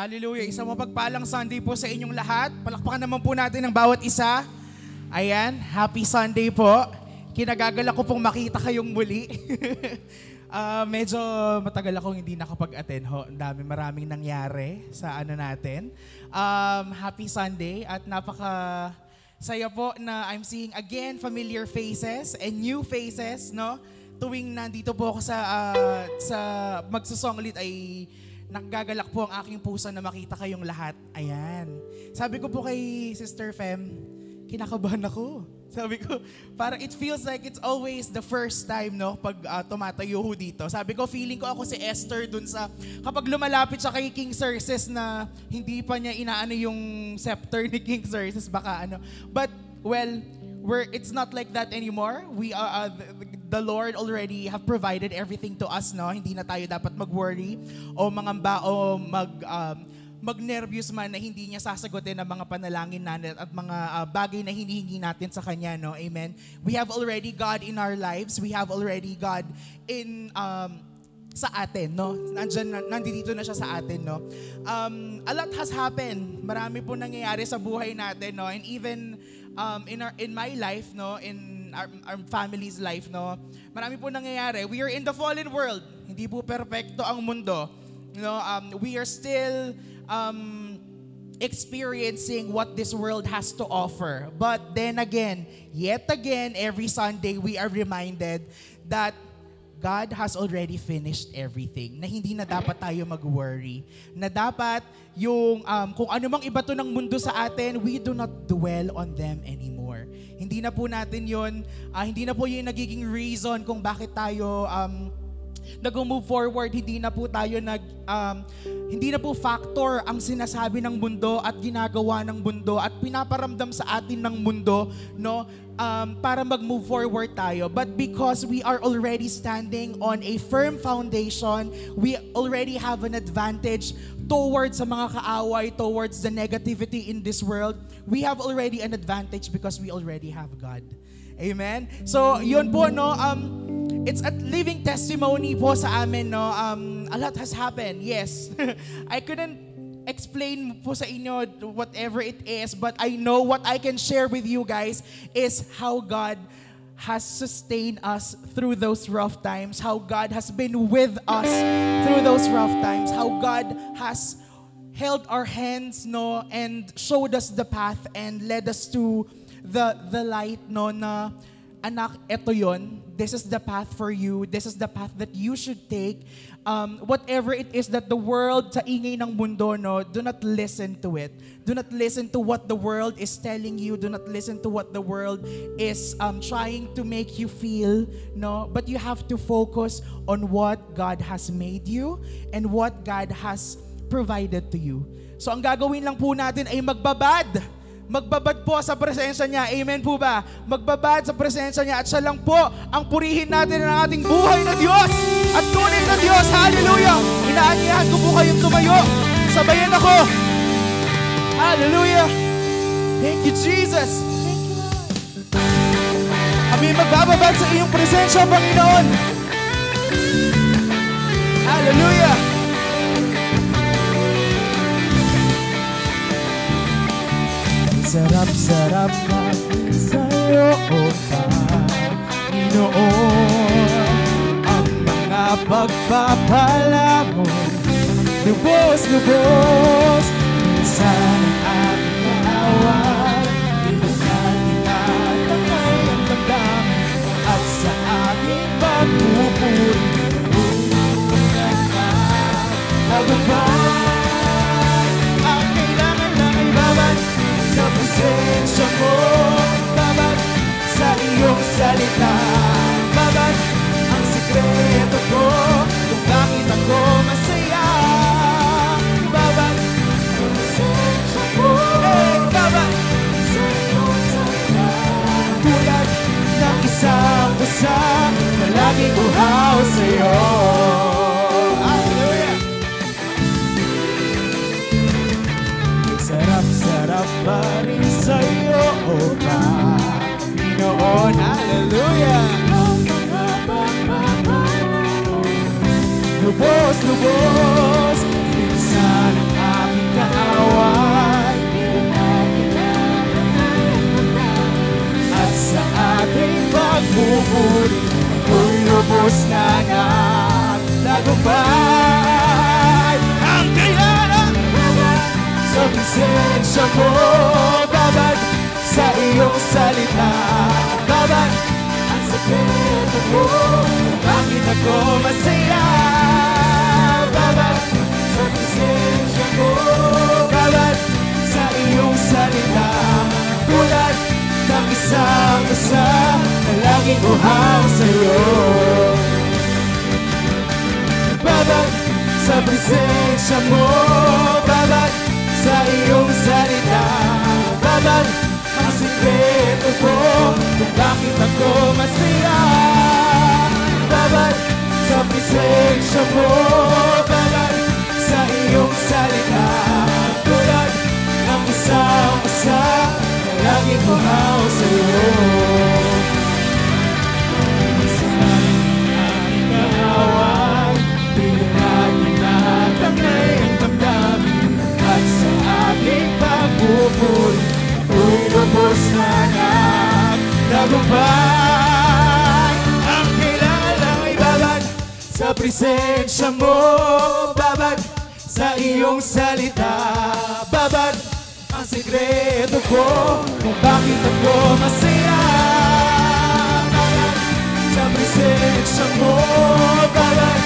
Hallelujah. Isang mapagpalang Sunday po sa inyong lahat. Palakpakan naman po natin ang bawat isa. Ayan, happy Sunday po. Kinagagala ko pong makita kayong muli. Medyo matagal akong hindi nakapag-attend. Maraming nangyari sa ano natin. Happy Sunday at napaka saya po na I'm seeing again familiar faces and new faces, no? Tuwing nandito po ako sa magsusonglit ay nagagalak po ang aking puso na makita kayong lahat. Ayan. Sabi ko po kay Sister Fem, kinakabahan ako. Sabi ko, parang it feels like it's always the first time, no, pag tumatayo ho dito. Sabi ko, feeling ko ako si Esther dun sa, kapag lumalapit siya kay King Xerxes na hindi pa niya inaano yung scepter ni King Xerxes, baka ano. But, well, it's not like that anymore. We are, the Lord already have provided everything to us, no? Hindi na tayo dapat mag-worry o mangamba o mag-nervous man na hindi niya sasagutin ang mga panalangin natin at mga bagay na hinihingi natin sa Kanya, no? Amen. We have already God in our lives. We have already God in sa atin, no? Nandito na siya sa atin, no? A lot has happened. Marami po nangyayari sa buhay natin, no? And even in my life, no, in our family's life, no, marami po nangyayari. We are in the fallen world. Hindi po perfecto ang mundo. No, we are still experiencing what this world has to offer. But then again, yet again, every Sunday we are reminded that God has already finished everything. Na hindi na dapat tayo mag-worry. Na dapat yung kung ano mang ibato ng mundo sa atin, we do not dwell on them anymore. Hindi na po natin yun, hindi na po yung nagiging reason kung bakit tayo nag-move forward. Hindi na po tayo hindi na po factor ang sinasabi ng mundo at ginagawa ng mundo at pinaparamdam sa atin ng mundo, no? Para mag-move forward tayo. But because we are already standing on a firm foundation, we already have an advantage towards sa mga kaaway, towards the negativity in this world. We have already an advantage because we already have God. Amen? So, yun po, no? It's a living testimony po sa amin, no? A lot has happened, yes. I couldn't explain po sa inyo whatever it is, but I know what I can share with you guys is how God has sustained us through those rough times, how God has been with us through those rough times, how God has held our hands, no, and showed us the path and led us to the light, no, na anak, eto yon. This is the path for you. This is the path that you should take. Whatever it is that the world, sa ingay ng mundo, no, do not listen to it. Do not listen to what the world is telling you. Do not listen to what the world is trying to make you feel, no. But you have to focus on what God has made you and what God has provided to you. So ang gagawin lang po natin ay magbabad po sa presensya niya. Amen po ba? Magbabad sa presensya niya at siya lang po ang purihin natin ng ating buhay na Diyos at tunay na Diyos. Hallelujah! Inaanyahan ko po kayong tumayo. Sabayan ako. Hallelujah! Thank you, Jesus. Thank you, Lord. Kami magbababad sa iyong presensya, Panginoon. Hallelujah! Sarap-sarap natin sa'yo, O Panginoon. Ang mga pagpapala mo, lubos-lubos. Minsan ang ating kaaway, tinatangay ang damdamin. At sa ating pagpupuri, tulungan ka. Tagumpay ang kailangan lang ay babad sa presensya mo, babad sa iyong salita, babad ang sikreto ko kung bakit ako masaya, babad sa presensya mo, babad sa iyong salita, tulad ng isang pusa na laging uhaw sa'yo. Sarap pa rin sa'yo, O Panginoon. Hallelujah! Ang mga pagpapala mo, lubos-lubos. Minsan ang aking ginhaway, at sa aking pagpupuri, ako'y lubos na nagtagumpay. Ang kailangan sa presensya mo, babad sa iyong salita, babad ang sekreto mo, bakit ako masaya, babad sa presensya mo, babad sa iyong salita, tulad ng isang isa na laging uhaw sa'yo. Babad sa presensya mo, babad sa iyong salita, babad ang sikreto ko kung bakit ako masaya. Babad sa presensya mo, babad sa iyong salita, tulad ng isang isa na laging uhaw sa'yo. Sa aking kahawan, pinag-inatangay ang damdamin, at sa aking pagpupuri, ako'y lubos na nagtagumpay. Ang kailangan lang ay babad sa presensya mo, babad sa iyong salita, babad ang sikreto ko kung bakit ako masaya. Babad sa presensya mo, babad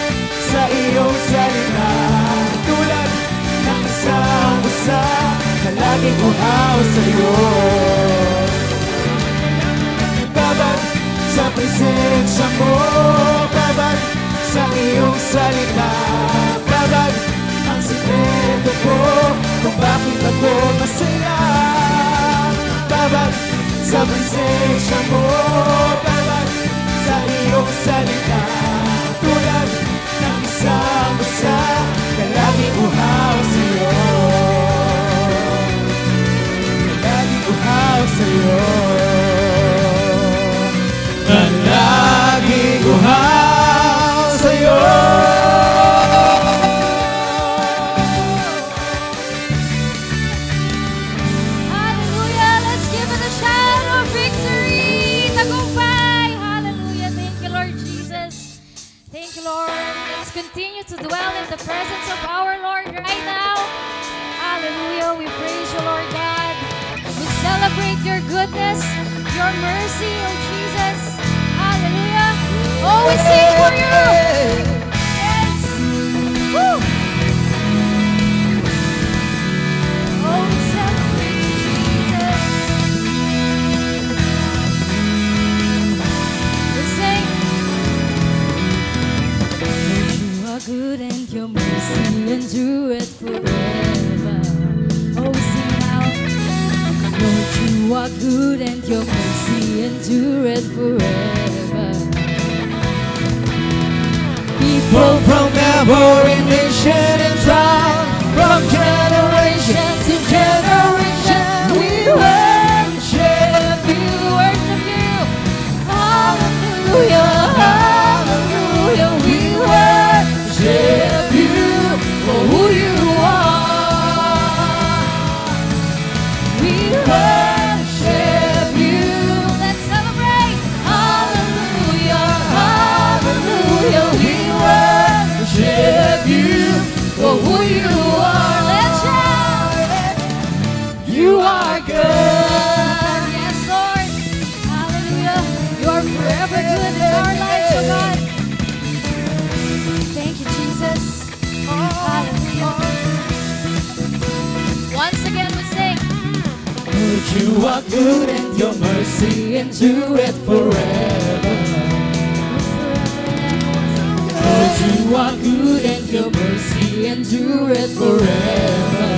sa iyong salita, tulad ng isang usa na laging uhaw sa'yo. Babad sa presensya mo, babad sa iyong salita, babad ang sikreto ko kung bakit ako masaya. Babad sa presensya mo, babad sa iyong salita, tulad ng isang usa na laging uhaw sa'yo, laging uhaw sa'yo, na laging uhaw sa'yo. Hallelujah! Let's give it a shout of victory! Tagumpay! Hallelujah! Thank you, Lord Jesus. Thank you, Lord. Let's continue to dwell in the presence of our Lord right now. Hallelujah! We praise you, Lord God. We celebrate your goodness, your mercy, oh Jesus. Hallelujah! Oh, we sing for you! Yes! Woo! Oh, we celebrate you, Jesus. We sing. Lord, you are good and your mercy endureth forever. Oh, we sing now. Lord, you are good and your mercy endureth forever. People from every nation and tribe, from generation to generation, we worship We worship you. Hallelujah. Hallelujah. We worship you for who you are. We worship you. Let's celebrate. Hallelujah. Hallelujah. We worship you for who you are. Let's shout. You are good. Yes, Lord. Hallelujah. You are forever good in our lives, oh God. Thank you, Jesus. Hallelujah. Once again, we sing. Lord, you are good and your mercy endureth forever. Lord, you are good and your mercy endureth forever.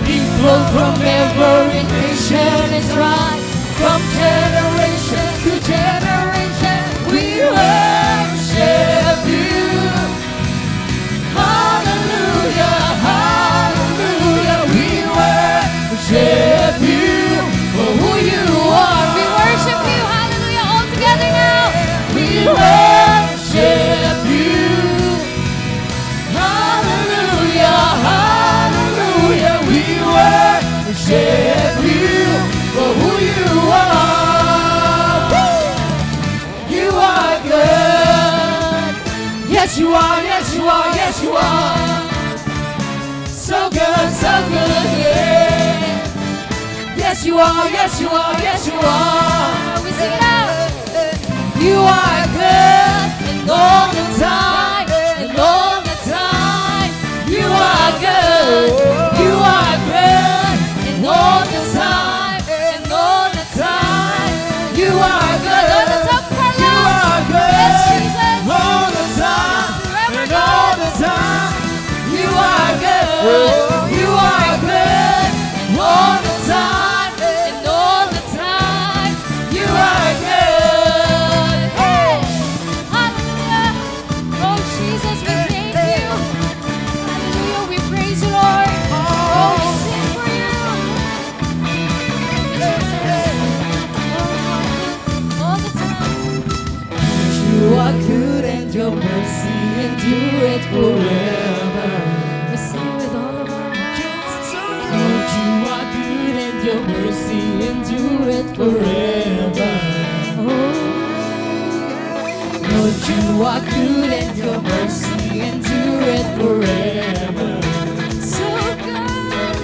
People from every nation and tribe, from generation to generation, we worship you. Hallelujah, hallelujah, we worship you for who you are. We worship you. Hallelujah. All together now. We worship you. Hallelujah, Yes, you are, yes, you are, yes, you are. So good, yeah. Yes, you are, yes, you are, yes, you are. We sing it out. You are good, and all the time, and all the time. You are good, you are good, and all the time, and all the time. You are good, All the time, Carlos. you are good, Yes, Jesus. all the time, Forever and all the time. You are good, you are good, and all the time, and all the time. You are good. Hey! Hallelujah! Oh, Jesus, we thank you. Hallelujah, we praise you, Lord. Oh, we sing for you. Jesus. All the time. You are good and your mercy endureth forever. We sing with all of our hearts. Lord, you are good and your mercy endureth forever. Lord, you are good and your mercy endureth forever. So good.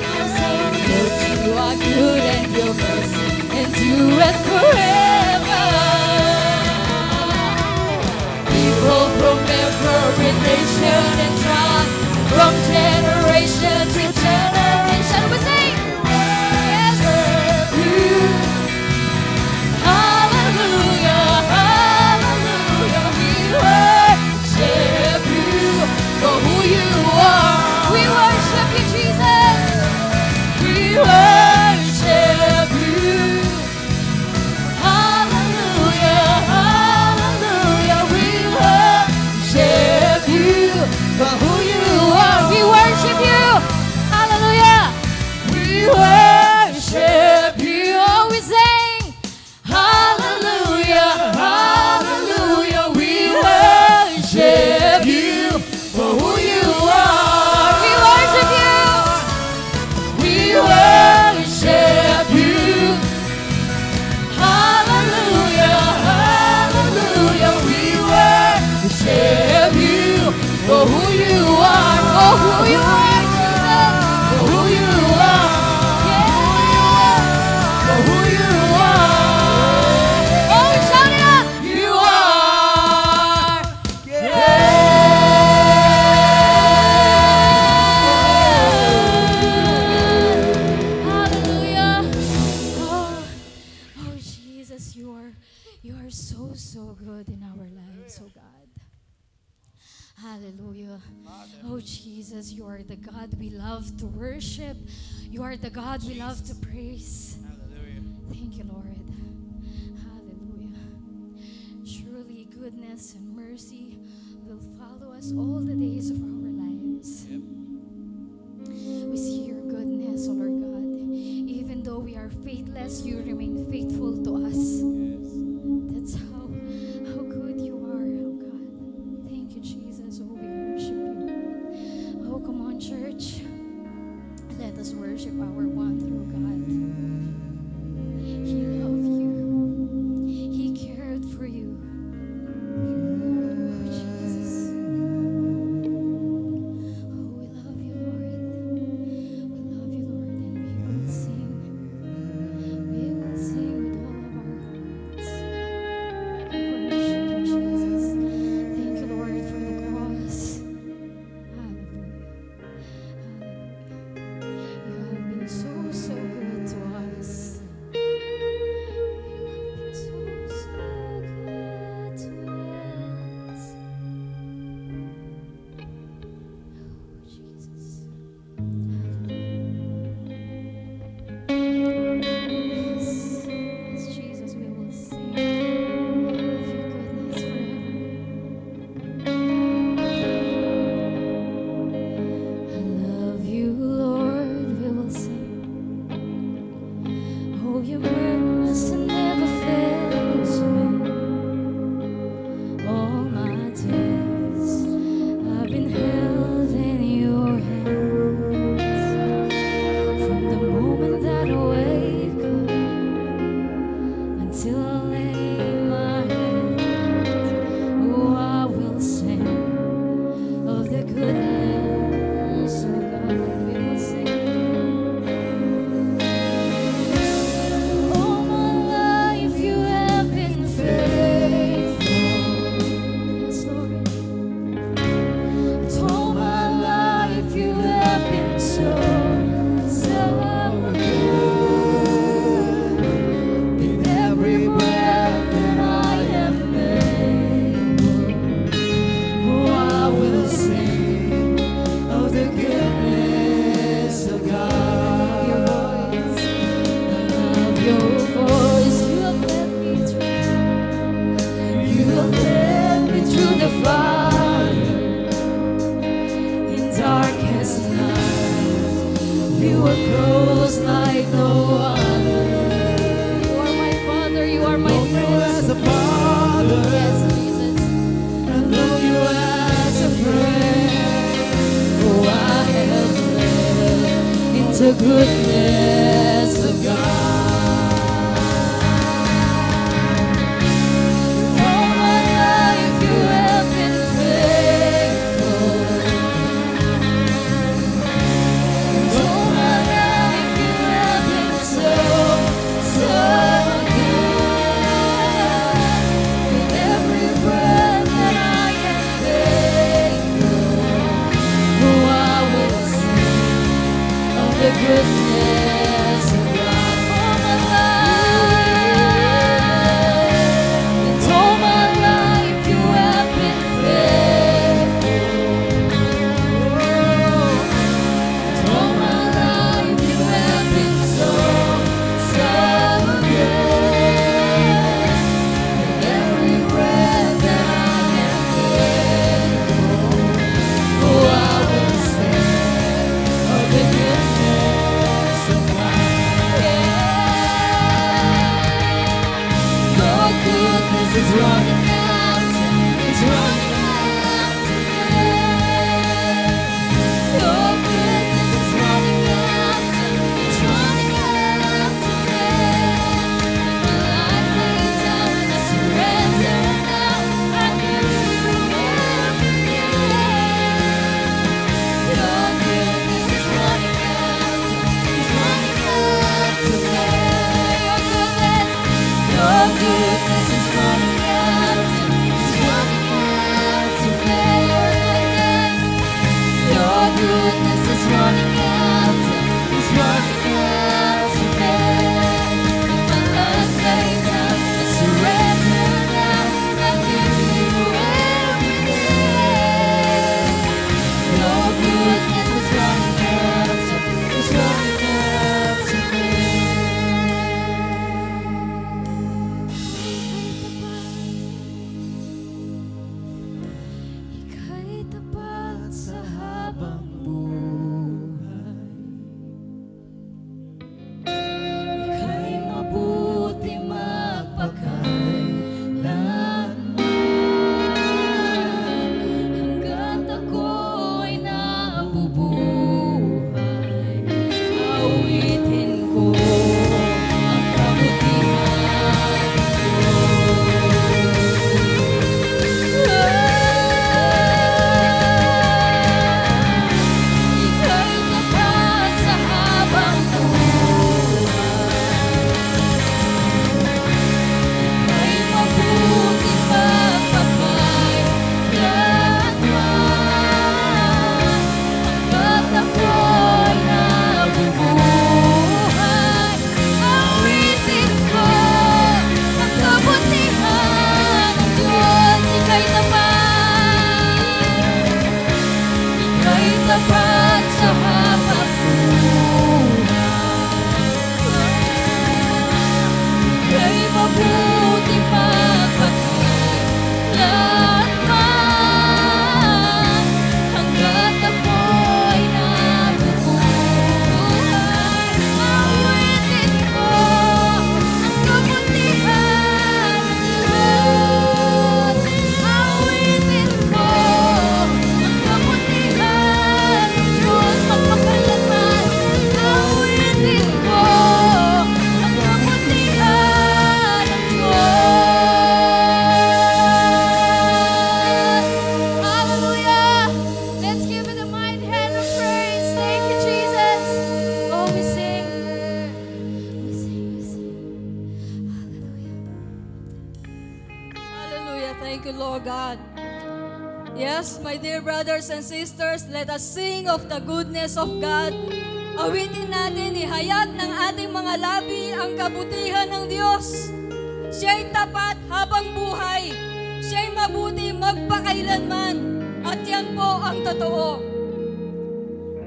Lord, you are good and your mercy endureth forever. People from every nation and tribe, from generation to generation, we sing. Yes. Hallelujah, hallelujah, we worship you for who you are. We worship you, Jesus. We worship you. Hallelujah, hallelujah, we worship you for who you are. We worship you. Hallelujah. We worship you. Oh, we sing. Hallelujah, hallelujah, we worship you for who you are. We worship you. We worship you. Hallelujah, hallelujah, we worship you for who you are. Oh, who you are, Jesus. For who you are. For who you are. Oh, we shout it out. You are. Hallelujah. Oh, Jesus, you are so good in our lives, oh God. Hallelujah. Oh, Jesus, you are the God we love to worship. You are the God we love to praise. Thank you, Lord. Hallelujah. Surely goodness and mercy will follow us all the days of our lives. We see your goodness, oh Lord God. Even though we are faithless, you remain faithful to us. That's how good you are, oh God. Thank you, Jesus. Oh, we worship you. Oh, come on, church. Let us worship our one true God. He loved you. He cared for you. Oh, Jesus. Oh, we love you, Lord. We love you, Lord, and we will sing. We will sing with all of our hearts. We worship you, Jesus. Thank you, Lord, for the cross. Hallelujah. Hallelujah. You have been so good to us. You have been so good to us. Oh, Jesus. Yes, yes, Jesus, we will sing of your goodness forever. I love you, Lord, we will sing. Oh, your mercy never fails me. All my days I've been held in your hands. From the moment that I wake up until I lay my head, oh, I will sing goodness of God. All my life you have been faithful. All my life you have been so good. With every breath that I am thankful, oh, I will sing of the goodness of God. All my life, and all my life you have been faithful. And all my life you have been so good. With every breath that I am thankful, oh, I will sing of the goodness of God. Yeah. Your goodness is running after, it's running after me. Your goodness is running after, it's running after me. When my life lays down and I surrender now, I give you everything. Your goodness is running after, it's running after me. Your goodness is running after, it's running after me. Your goodness is running after, it's running after me. When my life lays down, I surrender now, I give you everything. Your goodness is running after, it's running after me. Ika'y tapat sa habang buhay. Ika'y mabuti magpakailanman. Hangga't ako'y nabubuhay, awitin ko ang kabutihan mo. Ika'y tapat sa habang buhay. Ika'y mabuti magpakailanman. Hangga't ako'y nabubuhay, awitin ko ang kabutihan ng Diyos. Ika'y tapat, ika'y tapat sa habang buhay. Ika'y mabuti magpakailanman. Hangga't ako'y nabubuhay, awitin ko ang kabutihan ng Diyos. Awitin ko ang kabutihan ng Diyos magpakailanman. Awitin ko ang kabutihan ng Diyos. Hallelujah! Let's give it a mighty hand of praise. Thank you, Jesus. Oh, we sing. We sing, we sing. Hallelujah. Thank you, Lord God. Yes, my dear brothers and sisters, let us sing of the goodness of God. Awitin natin, ihayag ng ating mga labi ang kabutihan ng Diyos. Siya'y tapat habang buhay. Siya'y mabuti magpakailanman. At yan po ang totoo.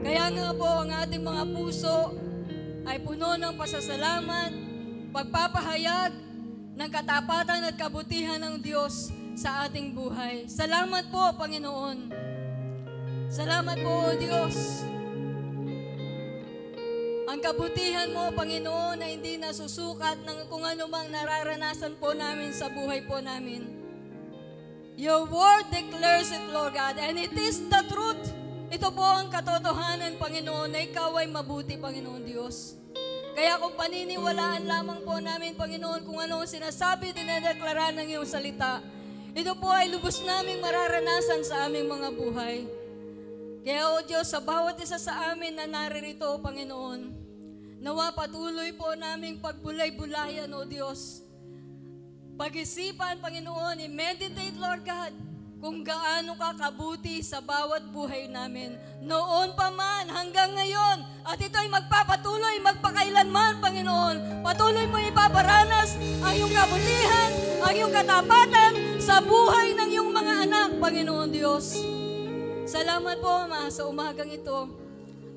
Kaya nga po ang ating mga puso ay puno ng pasasalamat, pagpapahayag ng katapatan at kabutihan ng Diyos sa ating buhay. Salamat po, Panginoon. Salamat po, O Diyos. Ang kabutihan mo, Panginoon, na hindi nasusukat ng kung ano mang nararanasan po namin sa buhay po namin. Your word declares it, Lord God, and it is the truth. Ito po ang katotohanan, Panginoon, na ikaw ay mabuti, Panginoon Diyos. Kaya kung paniniwalaan lamang po namin, Panginoon, kung ano ang sinasabi, dinedeklara ng iyong salita, ito po ay lubos naming mararanasan sa aming mga buhay. Kaya, O Diyos, sa bawat isa sa amin na naririto, Panginoon, nawa patuloy po naming pagbulay-bulayan, O Diyos. Pag-isipan, Panginoon, i-meditate, Lord God, kung gaano ka kabuti sa bawat buhay namin. Noon pa man, hanggang ngayon, at ito ay magpapatuloy, magpakailanman, Panginoon. Patuloy mo ipaparanas ang iyong kabutihan, ang iyong katapatan sa buhay ng iyong mga anak, Panginoon Diyos. Salamat po, Ama, sa umagang ito.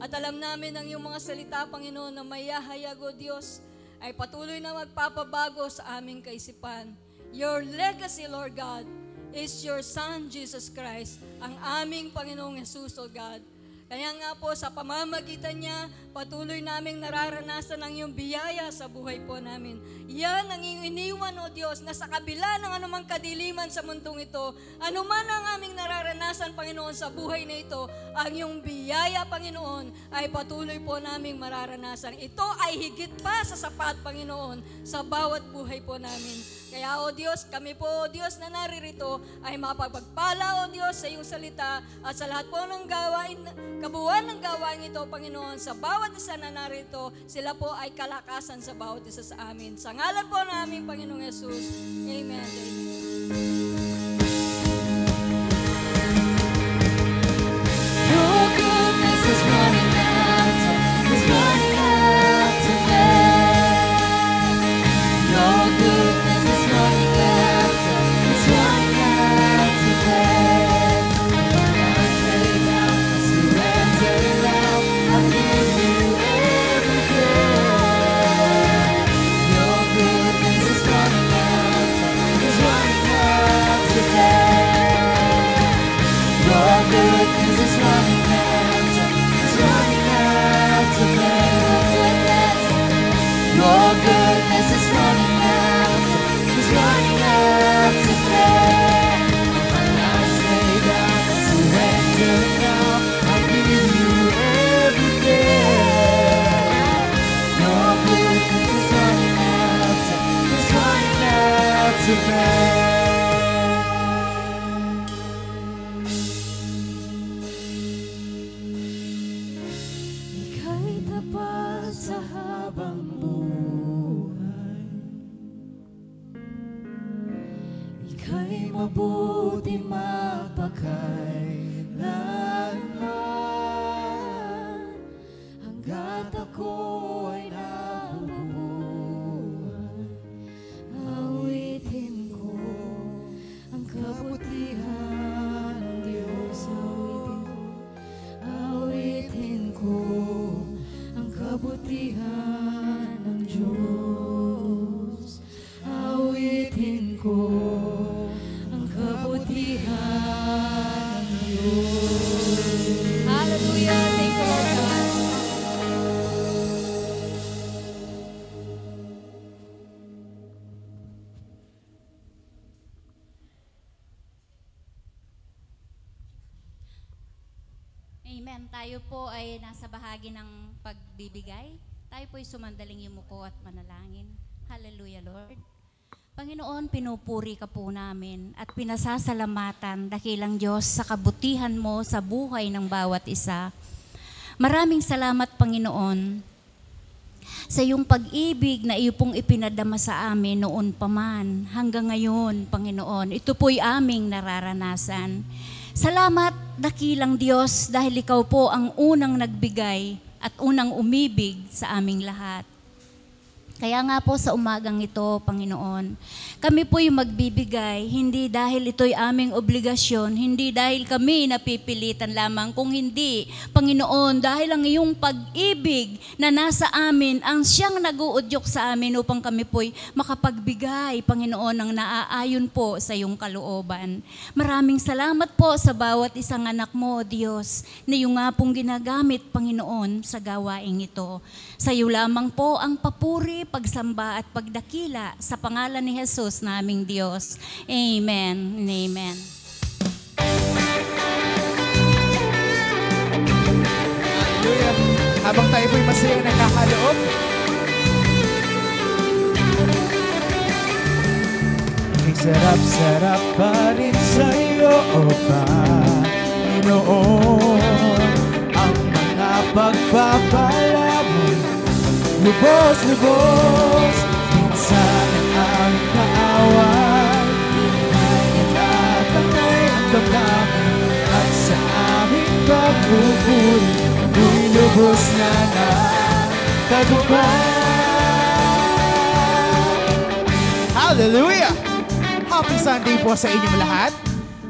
At alam namin ang iyong mga salita, Panginoon, na mayahayag, O Diyos, ay patuloy na magpapabago sa aming kaisipan. Your legacy, Lord God, is your Son, Jesus Christ, ang aming Panginoong Jesus, O God. Kaya nga po, sa pamamagitan niya, patuloy naming nararanasan ang iyong biyaya sa buhay po namin. Yan ang iyong iniwan, O Diyos, na sa kabila ng anumang kadiliman sa mundong ito, anuman ang aming nararanasan, Panginoon, sa buhay na ito, ang iyong biyaya, Panginoon, ay patuloy po naming mararanasan. Ito ay higit pa sa sapat, Panginoon, sa bawat buhay po namin. Kaya, O Diyos, kami po, O Diyos, na naririto ay mapagpagpala, O Diyos, sa iyong salita at sa lahat po ng gawain, kabuuan ng gawain ito, Panginoon, sa bawat isa na narito, sila po ay kalakasan sa bawat isa sa amin. Sa ngalan po namin, Panginoong Jesus. Amen. Your goodness is running out, it's running out to me. Your goodness is running out, it's running out to me. I lay down, I surrender now, I give you everything. Your goodness is running out, it's running out to me. Your goodness is running out, it's running out to me. Your goodness is running out, it's running out to me. My life's laid down, I surrender now, I give you everything. Your goodness is running out, it's running out to me. Ika'y tapat sa habang buhay. Ika'y mabuti mapakailanman. Hanggat ako ay nabubuhay, awitin ko ang kabutihan ng Diyos. Awitin ko ang kabutihan ng Diyos. Awitin ko ang kabutihan ng Diyos. Hallelujah! Thank you, Lord God. Amen. Tayo po ay nasa bahagi ng pagbibigay. Tayo po ay sumandaling yumuko at manalangin. Hallelujah, Lord. Panginoon, pinupuri ka po namin at pinasasalamatan, dakilang Diyos, sa kabutihan mo sa buhay ng bawat isa. Maraming salamat, Panginoon, sa iyong pag-ibig na iyo pong ipinadama sa amin noon pa man hanggang ngayon, Panginoon. Ito po'y aming nararanasan. Salamat, dakilang Diyos, dahil ikaw po ang unang nagbigay at unang umibig sa aming lahat. Kaya nga po sa umagang ito, Panginoon, kami po'y magbibigay, hindi dahil ito'y aming obligasyon, hindi dahil kami napipilitan lamang, kung hindi, Panginoon, dahil ang iyong pag-ibig na nasa amin, ang siyang nag-uudyok sa amin upang kami po'y makapagbigay, Panginoon, ng naaayon po sa iyong kalooban. Maraming salamat po sa bawat isang anak mo, Diyos, na iyong nga pong ginagamit, Panginoon, sa gawaing ito. Sa iyo lamang po ang papuri, pagsamba at pagdakila sa pangalan ni Jesus naming Diyos. Amen and amen. Habang tayo po'y masayang nakakaloob, ay sarap-sarap pa rin sa'yo, O Panginoon. Ang mga pagpapala mo, lubos-lubos. Minsan ang kaaway, nagtatangay ang damdamin. At sa aming pagpupuri, ako'y lubos na nagtagumpay. Hallelujah! Happy Sunday po sa inyong lahat.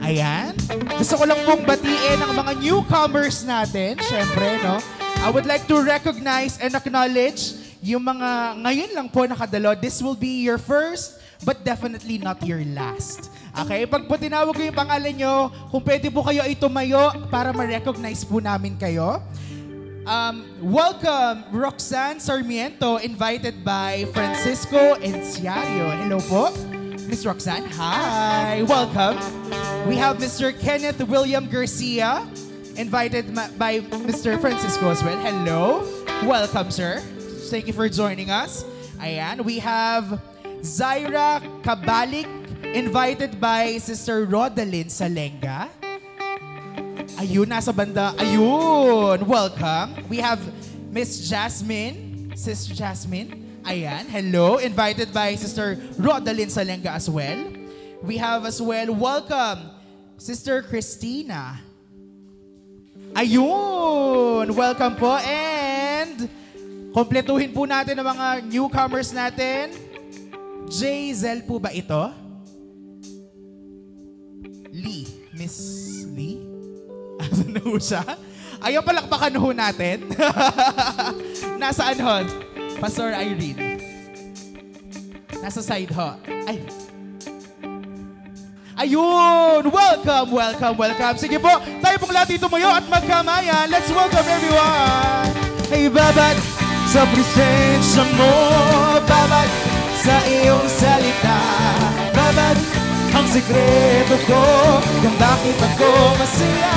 Ayan. Gusto ko lang pong batiin ang mga newcomers natin. Siyempre, no? I would like to recognize and acknowledge yung mga ngayon lang po nakadalo. This will be your first, but definitely not your last. Okay? Pag po tinawag ko yung pangalan nyo, kung pwede po kayo ay tumayo para ma-recognize po namin kayo. Welcome, Roxanne Sarmiento, invited by Francisco Enciario. Hello po. Miss Roxanne, hi! Welcome. We have Mr. Kenneth William Garcia, invited by Mr. Francisco as well. Hello. Welcome, sir. Thank you for joining us. Ayan, we have Zaira Kabalik, invited by Sister Rodalyn Salenga. Ayun, nasa banda. Ayun, welcome. We have Miss Jasmine, Sister Jasmine. Ayan, hello. Invited by Sister Rodalyn Salenga as well. We have as well, welcome, Sister Christina. Ayun, welcome po. And kompletuhin po natin ang mga newcomers natin. Jayzel po ba ito? Lee. Miss Lee? Asan na ho siya? Ayaw palakpakan ho natin. Nasaan ho? Pastor Irene. Nasa side ho. Ay. Ayun! Welcome, welcome, welcome. Sige po, tayo pong lahat tumayo at magkamayan. Let's welcome everyone. Hey, babad sa presensya mo. Babad sa iyong salita. Babad ang sikreto ko kung bakit ako masaya.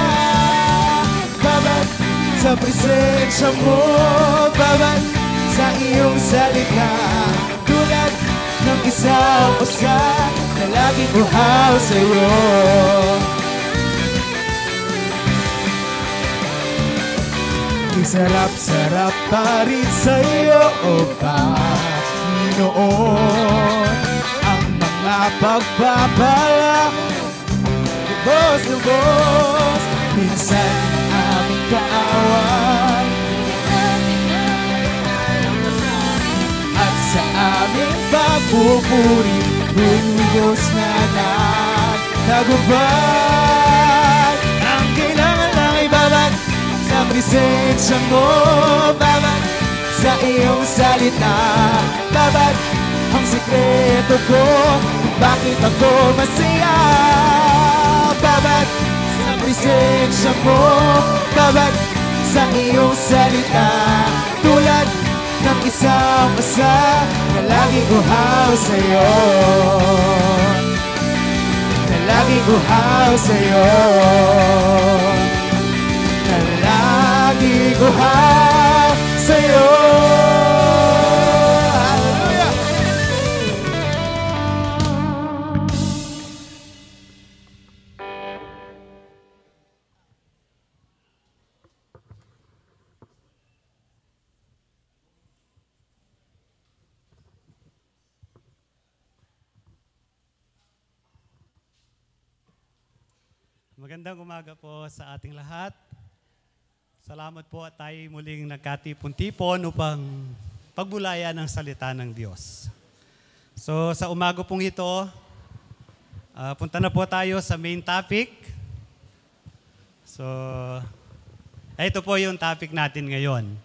Babad sa presensya mo. Babad sa iyong salita, tulad ng isang usa na laging buhaw sa'yo. Sarap-sarap pa rin sa'yo, O Panginoon. Ang mga pagpapala, lubos-lubos. Minsan aming kaaway, sa aming pagpupuri, lubos na nagtagumpay. Ang kailangan lang ay babad sa presensya mo. Babad sa iyong salita. Babad ang sikreto ko kung bakit ako masaya. Babad sa presensya mo. Babad sa iyong salita. Tulad ng isang asa na laging uhaw sa'yo. Na laging uhaw sa'yo. Na laging uhaw sa'yo. Hallelujah! Magandang umaga po sa ating lahat. Salamat po at tayo muling nagkatipon-tipon upang pagbulayan ang salita ng Diyos. So sa umaga pong ito, punta na po tayo sa main topic. So ito po yung topic natin ngayon.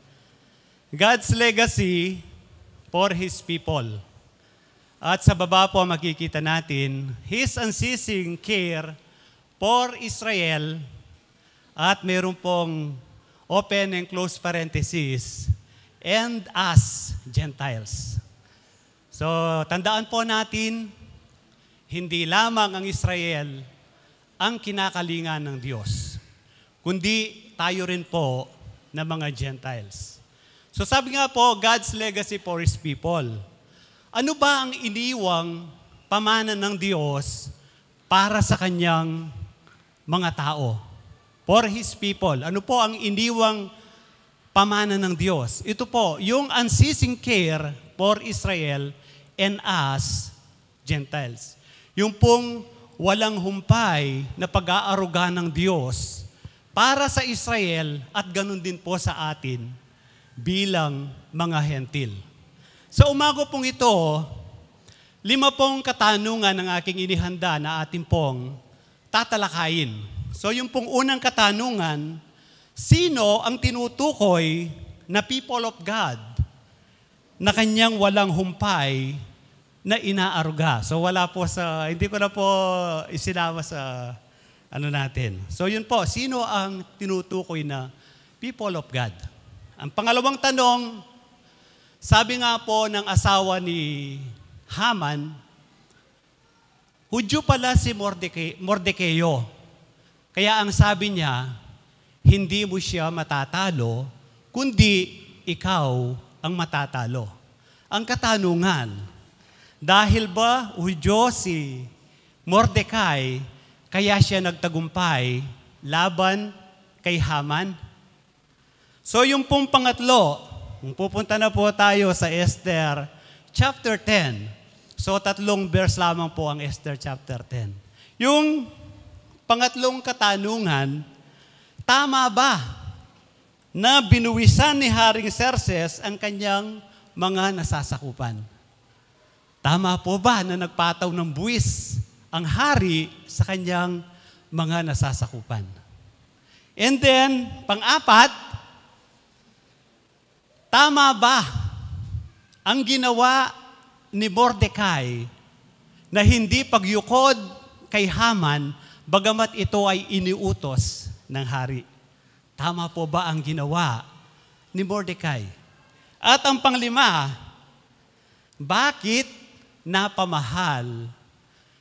God's legacy for His people. At sa baba po makikita natin, His unceasing care for Israel, at meron pong open and close parenthesis, and us, Gentiles. So, tandaan po natin, hindi lamang ang Israel ang kinakalingan ng Diyos, kundi tayo rin po na mga Gentiles. So sabi nga po, God's legacy for His people. Ano ba ang iniwang pamana ng Diyos para sa Kanyang mga tao? For His people. Ano po ang iniwang pamana ng Diyos? Ito po, yung unceasing care for Israel and us, Gentiles. Yung pong walang humpay na pag-aaruga ng Diyos para sa Israel at ganun din po sa atin bilang mga hentil. Sa umaga pong ito, 5 pong katanungan ang aking inihanda na ating pong tatalakayin. So yung pong unang katanungan, sino ang tinutukoy na people of God na kanyang walang humpay na inaaruga? So wala po hindi ko na po isinama sa natin. So yun po, sino ang tinutukoy na people of God? Ang pangalawang tanong, sabi nga po ng asawa ni Haman, Hudyo pala si Mordekeo. Kaya ang sabi niya, hindi mo siya matatalo, kundi ikaw ang matatalo. Ang katanungan, dahil ba Hudyo si Mordecai, kaya siya nagtagumpay laban kay Haman? So yung pong pangatlo, pupunta na po tayo sa Esther chapter 10. So 3 verse lamang po ang Esther chapter 10. Yung pangatlong katanungan, tama ba na binuwisan ni Haring Xerxes ang kanyang mga nasasakupan? Tama po ba na nagpataw ng buwis ang hari sa kanyang mga nasasakupan? And then, pang-apat, tama ba ang ginawa ni Mordecai na hindi pagyukod kay Haman bagamat ito ay iniutos ng hari? Tama po ba ang ginawa ni Mordecai? At ang panglima, bakit napamahal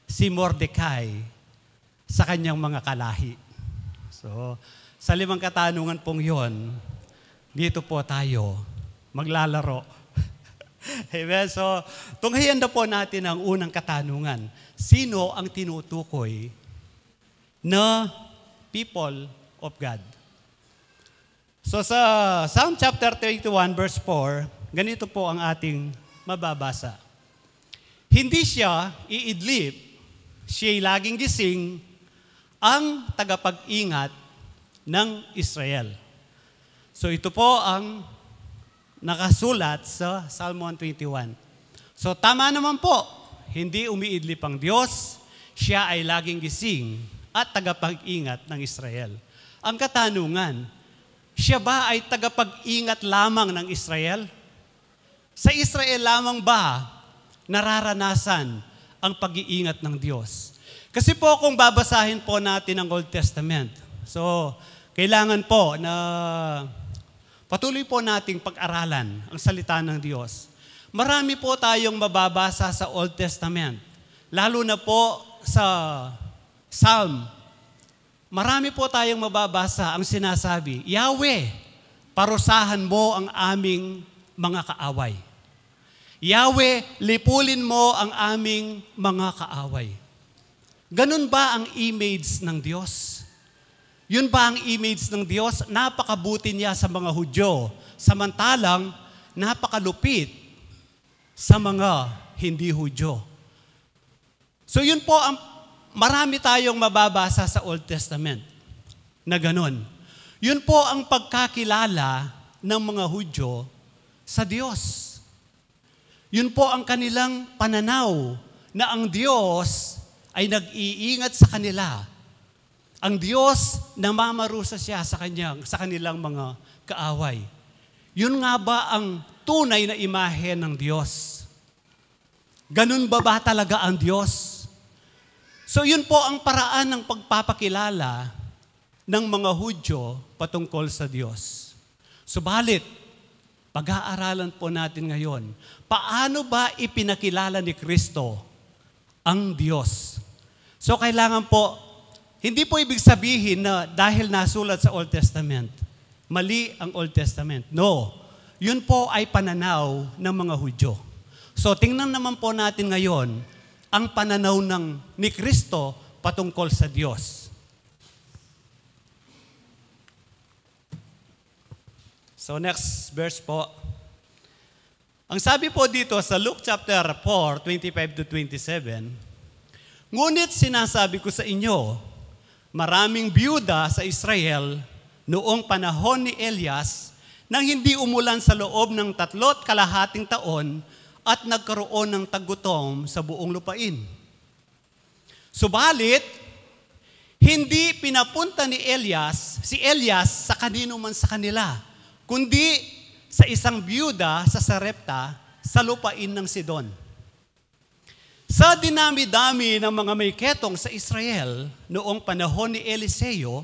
si Mordecai sa kanyang mga kalahi? So, sa 5 katanungan pong yon, dito po tayo maglalaro. Amen? So, tunghayan na po natin ang unang katanungan. Sino ang tinutukoy na people of God? So, sa Psalm chapter 31 verse 4, ganito po ang ating mababasa. Hindi siya iidlip, siya'y laging gising, ang tagapag-ingat ng Israel. So ito po ang nakasulat sa Psalm 121. So tama naman po, hindi umiidlip ang Diyos, siya ay laging gising at tagapag-ingat ng Israel. Ang katanungan, siya ba ay tagapag-ingat lamang ng Israel? Sa Israel lamang ba nararanasan ang pag-iingat ng Diyos? Kasi po kung babasahin po natin ang Old Testament, so kailangan po na patuloy po nating pag-aralan ang salita ng Diyos. Marami po tayong mababasa sa Old Testament, lalo na po sa Psalm. Marami po tayong mababasa ang sinasabi, Yahweh, parusahan mo ang aming mga kaaway. Yahweh, lipulin mo ang aming mga kaaway. Ganun ba ang image ng Diyos? Yun ba ang image ng Diyos? Napakabuti niya sa mga Hudyo, samantalang napakalupit sa mga hindi Hudyo. So yun po, marami tayong mababasa sa Old Testament na ganun. Yun po ang pagkakilala ng mga Hudyo sa Diyos. Yun po ang kanilang pananaw na ang Diyos ay nag-iingat sa kanila. Ang Diyos namamarusa siya sa kanilang mga kaaway. Yun nga ba ang tunay na imahe ng Diyos? Ganun ba talaga ang Diyos? So yun po ang paraan ng pagpapakilala ng mga Hudyo patungkol sa Diyos. Subalit, pag-aaralan po natin ngayon, paano ba ipinakilala ni Kristo ang Diyos? So kailangan po, hindi po ibig sabihin na dahil nasulat sa Old Testament, mali ang Old Testament. No. Yun po ay pananaw ng mga Hudyo. So tingnan naman po natin ngayon ang pananaw ni Kristo patungkol sa Diyos. So next verse po. Ang sabi po dito sa Luke chapter 4, 25 to 27, ngunit sinasabi ko sa inyo, maraming biyuda sa Israel noong panahon ni Elias nang hindi umulan sa loob ng 3.5 taon at nagkaroon ng taggutom sa buong lupain. Subalit, hindi pinapunta ni si Elias sa kanino man sa kanila, kundi sa isang biyuda sa Sarepta sa lupain ng Sidon. Sa dinami-dami ng mga may ketong sa Israel noong panahon ni Eliseo,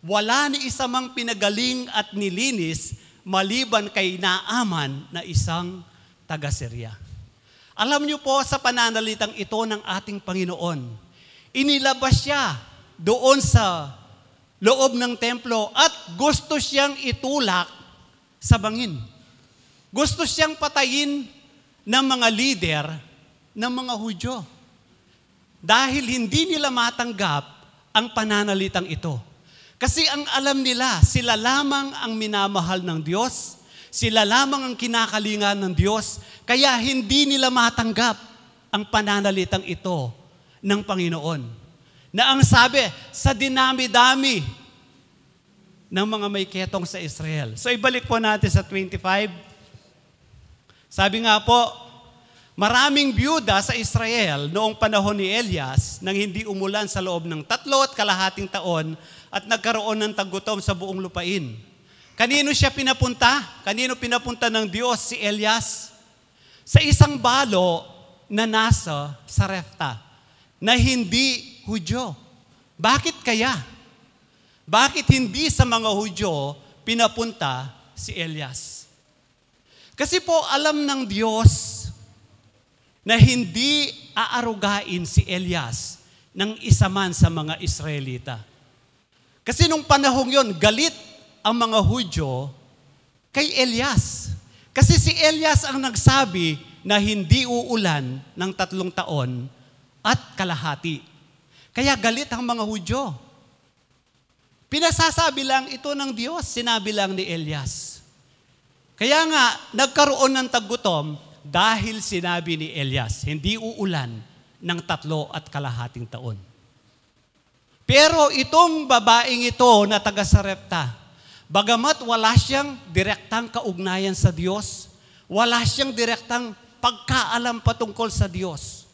wala ni isa mang pinagaling at nilinis maliban kay Naaman na isang taga-Syria. Alam niyo po sa pananalitang ito ng ating Panginoon, inilabas siya doon sa loob ng templo at gusto siyang itulak sa bangin. Gusto siyang patayin ng mga lider ng mga Hudyo dahil hindi nila matanggap ang pananalitang ito. Kasi ang alam nila, sila lamang ang minamahal ng Diyos, sila lamang ang kinakalingan ng Diyos, kaya hindi nila matanggap ang pananalitang ito ng Panginoon. Na ang sabi, sa dinami-dami ng mga may ketong sa Israel. So ibalik po natin sa 25. Sabi nga po, maraming biyuda sa Israel noong panahon ni Elias nang hindi umulan sa loob ng 3.5 taon at nagkaroon ng taggutom sa buong lupain. Kanino siya pinapunta? Kanino pinapunta ng Diyos si Elias? Sa isang balo na nasa Sarepta na hindi Hudyo. Bakit kaya? Bakit hindi sa mga Hudyo pinapunta si Elias? Kasi po alam ng Diyos na hindi aarugain si Elias ng isa man sa mga Israelita. Kasi nung panahong yon, galit ang mga Hudyo kay Elias. Kasi si Elias ang nagsabi na hindi uulan ng 3 taon at kalahati. Kaya galit ang mga Hudyo. Pinasasabi lang ito ng Diyos, sinabi lang ni Elias. Kaya nga, nagkaroon ng taggutom dahil sinabi ni Elias, hindi uulan ng 3.5 taon. Pero itong babaeng ito na taga Sarepta, bagamat wala siyang direktang kaugnayan sa Diyos, wala siyang direktang pagkaalam patungkol sa Diyos,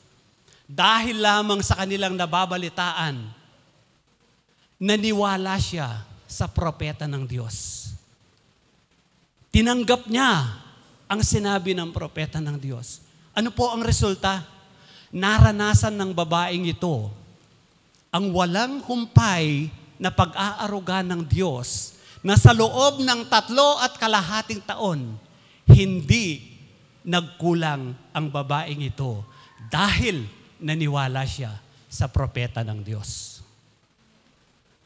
dahil lamang sa kanilang nababalitaan, naniwala siya sa propeta ng Diyos. Tinanggap niya ang sinabi ng propeta ng Diyos. Ano po ang resulta? Naranasan ng babaeng ito ang walang humpay na pag-aaruga ng Diyos na sa loob ng 3.5 taon, hindi nagkulang ang babaeng ito dahil naniwala siya sa propeta ng Diyos.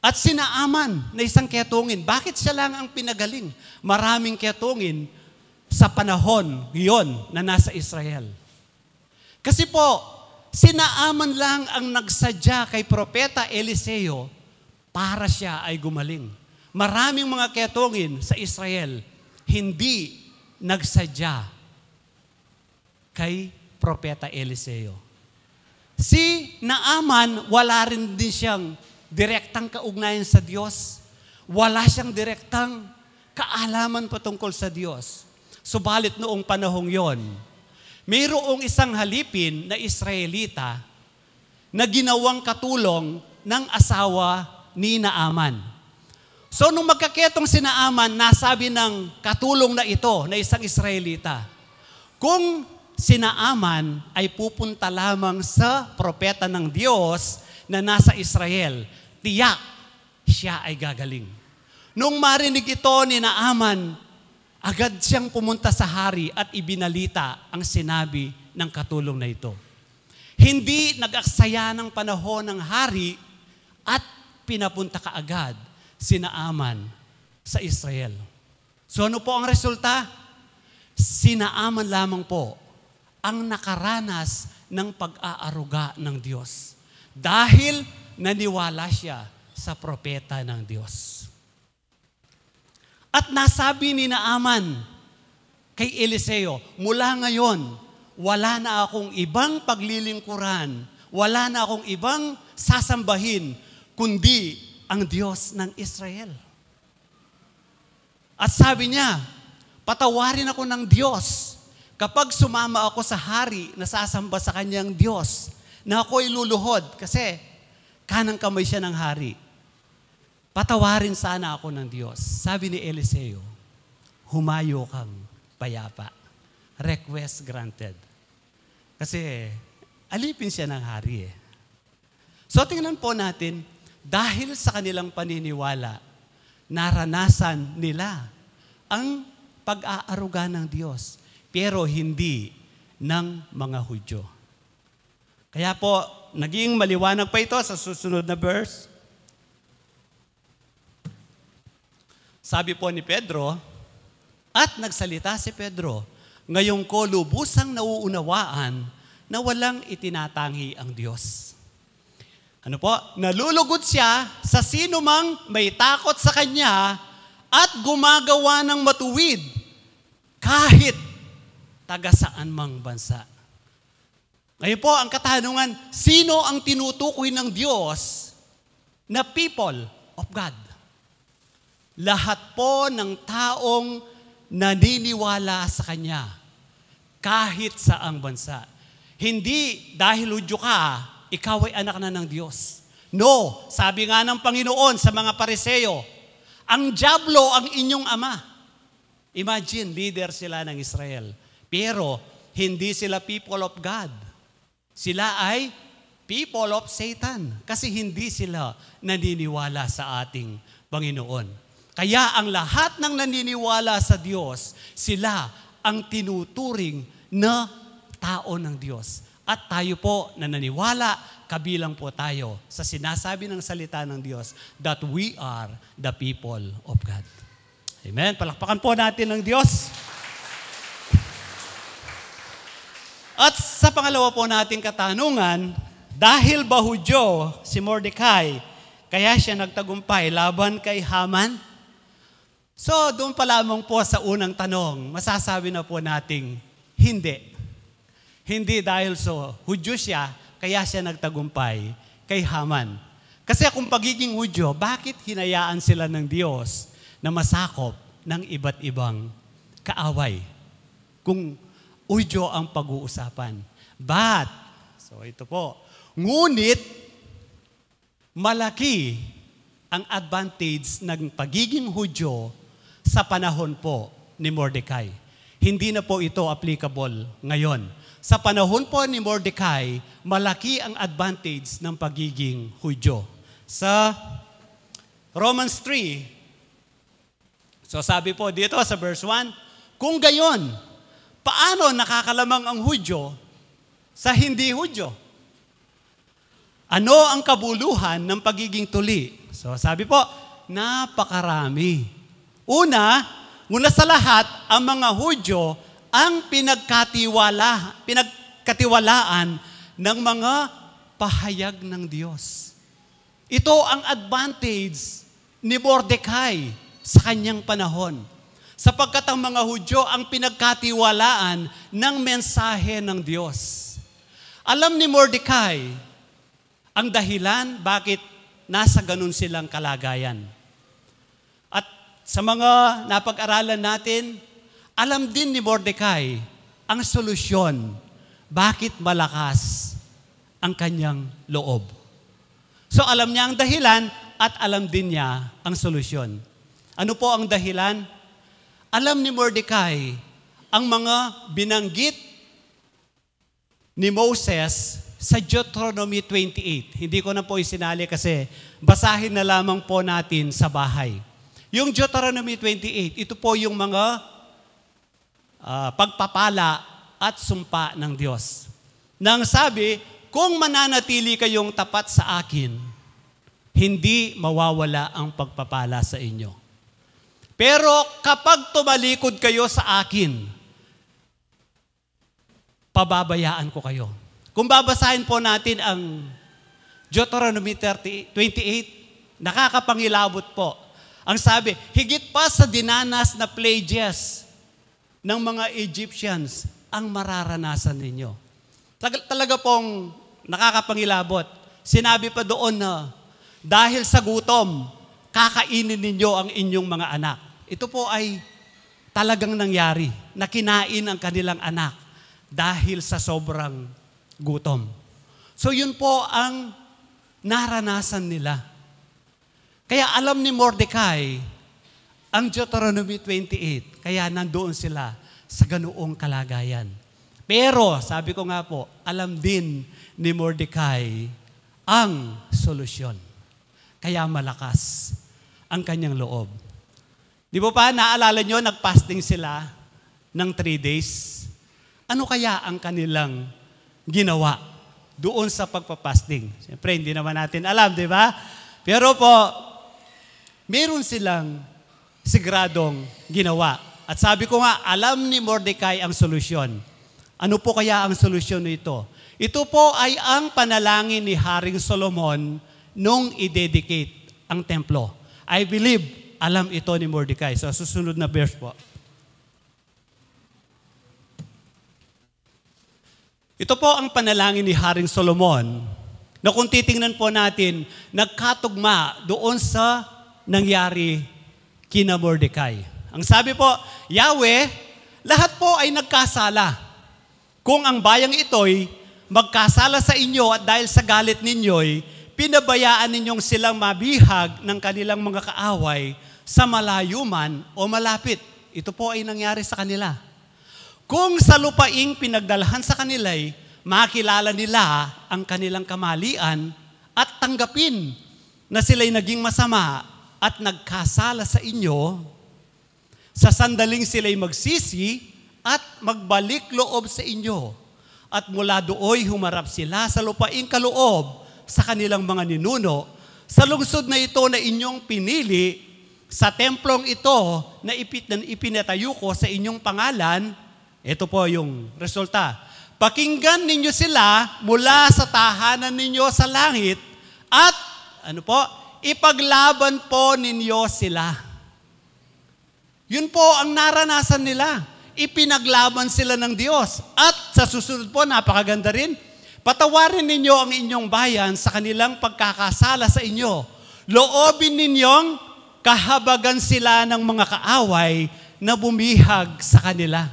At si Naaman na isang ketongin, bakit siya lang ang pinagaling? Maraming ketongin sa panahon yon na nasa Israel. Kasi po, si Naaman lang ang nagsadya kay Propeta Eliseo para siya ay gumaling. Maraming mga ketongin sa Israel hindi nagsadya kay Propeta Eliseo. Si Naaman, wala rin din siyang direktang kaugnayan sa Diyos. Wala siyang direktang kaalaman patungkol sa Diyos. Subalit noong panahong yon, mayroong isang halipin na Israelita na ginawang katulong ng asawa ni Naaman. So nung magkaketong si Naaman, nasabi ng katulong na ito na isang Israelita, kung si Naaman ay pupunta lamang sa propeta ng Diyos na nasa Israel, tiyak siya ay gagaling. Nung marinig ito ni Naaman, agad siyang pumunta sa hari at ibinalita ang sinabi ng katulong na ito. Hindi nag-aksaya ng panahon ng hari at pinapunta kaagad si Naaman sa Israel. So ano po ang resulta? sina Aman lamang po ang nakaranas ng pag-aaruga ng Diyos. Dahil naniwala siya sa propeta ng Diyos. At nasabi ni Naaman kay Eliseo, mula ngayon, wala na akong ibang paglilingkuran, wala na akong ibang sasambahin, kundi ang Diyos ng Israel. At sabi niya, patawarin ako ng Diyos kapag sumama ako sa hari na sasamba sa kanyang Diyos, na ako'y luluhod kasi kanang kamay siya ng hari. Patawarin sana ako ng Diyos. Sabi ni Eliseo, humayo kang payapa. Request granted. Kasi alipin siya ng hari eh. So tingnan po natin, dahil sa kanilang paniniwala, naranasan nila ang pag-aaruga ng Diyos, pero hindi ng mga Hudyo. Kaya po, naging maliwanag pa ito sa susunod na verse. Sabi po ni Pedro, at nagsalita si Pedro, ngayong ko lubusang nauunawaan na walang itinatangi ang Diyos. Ano po? Nalulugod siya sa sino mang may takot sa kanya at gumagawa ng matuwid kahit taga saan mang bansa. Ngayon po, ang katanungan, sino ang tinutukoy ng Diyos na people of God? Lahat po ng taong naniniwala sa Kanya, kahit saang bansa. Hindi dahil Hudyo ka, ikaw ay anak na ng Diyos. No, sabi nga ng Panginoon sa mga Pariseo, ang dyablo ang inyong ama. Imagine, leader sila ng Israel. Pero hindi sila people of God. Sila ay people of Satan. Kasi hindi sila naniniwala sa ating Panginoon. Kaya ang lahat ng naniniwala sa Diyos, sila ang tinuturing na tao ng Diyos. At tayo po na naniwala, kabilang po tayo sa sinasabi ng salita ng Diyos that we are the people of God. Amen. Palakpakan po natin ng Diyos. At sa pangalawa po nating katanungan, dahil ba Hudyo si Mordecai, kaya siya nagtagumpay laban kay Haman? So, doon pa lamang po sa unang tanong, masasabi na po nating hindi. Hindi dahil Hudyo siya, kaya siya nagtagumpay kay Haman. Kasi kung pagiging Hudyo, bakit hinayaan sila ng Diyos na masakop ng iba't ibang kaaway? Kung Hudyo ang pag-uusapan. But, so ito po, ngunit malaki ang advantage ng pagiging Hudyo sa panahon po ni Mordecai. Hindi na po ito applicable ngayon. Sa panahon po ni Mordecai, malaki ang advantage ng pagiging Hudyo. Sa Romans 3, so sabi po dito sa verse 1, kung gayon, paano nakakalamang ang Hudyo sa hindi Hudyo? Ano ang kabuluhan ng pagiging tuli? So sabi po, napakarami. Una sa lahat, ang mga Hudyo ang pinagkatiwalaan ng mga pahayag ng Diyos. Ito ang advantage ni Mordecai sa kanyang panahon. Sapagkat ang mga Hudyo ang pinagkatiwalaan ng mensahe ng Diyos. Alam ni Mordecai ang dahilan bakit nasa ganun silang kalagayan. At sa mga napag-aralan natin, alam din ni Mordecai ang solusyon bakit malakas ang kanyang loob. So alam niya ang dahilan at alam din niya ang solusyon. Ano po ang dahilan? Alam ni Mordecai ang mga binanggit ni Moses sa Deuteronomy 28. Hindi ko na po isinali kasi basahin na lamang po natin sa bahay. Yung Deuteronomy 28, ito po yung mga pagpapala at sumpa ng Diyos. Nang sabi, kung mananatili kayong tapat sa akin, hindi mawawala ang pagpapala sa inyo. Pero kapag tumalikod kayo sa akin, pababayaan ko kayo. Kung babasahin po natin ang Deuteronomy 28, nakakapangilabot po. Ang sabi, higit pa sa dinanas na plagues ng mga Egyptians ang mararanasan ninyo. Talaga pong nakakapangilabot. Sinabi pa doon na dahil sa gutom, kakainin ninyo ang inyong mga anak. Ito po ay talagang nangyari na kinain ang kanilang anak dahil sa sobrang gutom. So yun po ang naranasan nila. Kaya alam ni Mordecai ang Deuteronomy 28. Kaya nandoon sila sa ganoong kalagayan. Pero, sabi ko nga po, alam din ni Mordecai ang solusyon. Kaya malakas ang kanyang loob. Di ba pa, naalala nyo, nag-fasting sila ng 3 days? Ano kaya ang kanilang ginawa doon sa pagpapasting? Siyempre, hindi naman natin alam, di ba? Pero po, meron silang sigradong ginawa. At sabi ko nga, alam ni Mordecai ang solusyon. Ano po kaya ang solusyon nito? Ito po ay ang panalangin ni Haring Solomon nung i-dedicate ang templo. I believe, alam ito ni Mordecai. So, susunod na verse po. Ito po ang panalangin ni Haring Solomon na kung titingnan po natin, nagkatugma doon sa nangyari kina Mordecai. Ang sabi po, Yahweh, lahat po ay nagkasala. Kung ang bayang ito'y magkasala sa inyo at dahil sa galit ninyo'y pinabayaan ninyong silang mabihag ng kanilang mga kaaway sa malayo man o malapit. Ito po ay nangyari sa kanila. Kung sa lupaing pinagdalhan sa kanila'y makilala nila ang kanilang kamalian at tanggapin na sila'y naging masama at nagkasala sa inyo, sa sandaling sila'y magsisi at magbalik loob sa inyo. At mula dooy humarap sila sa lupaing kaloob sa kanilang mga ninuno, sa lungsod na ito na inyong pinili, sa templong ito na ipinatayo ko sa inyong pangalan. Ito po yung resulta. Pakinggan ninyo sila mula sa tahanan ninyo sa langit at ipaglaban po ninyo sila. Yun po ang naranasan nila. Ipinaglaban sila ng Diyos. At sa susunod po, napakaganda rin, patawarin ninyo ang inyong bayan sa kanilang pagkakasala sa inyo. Loobin ninyong kahabagan sila ng mga kaaway na bumihag sa kanila.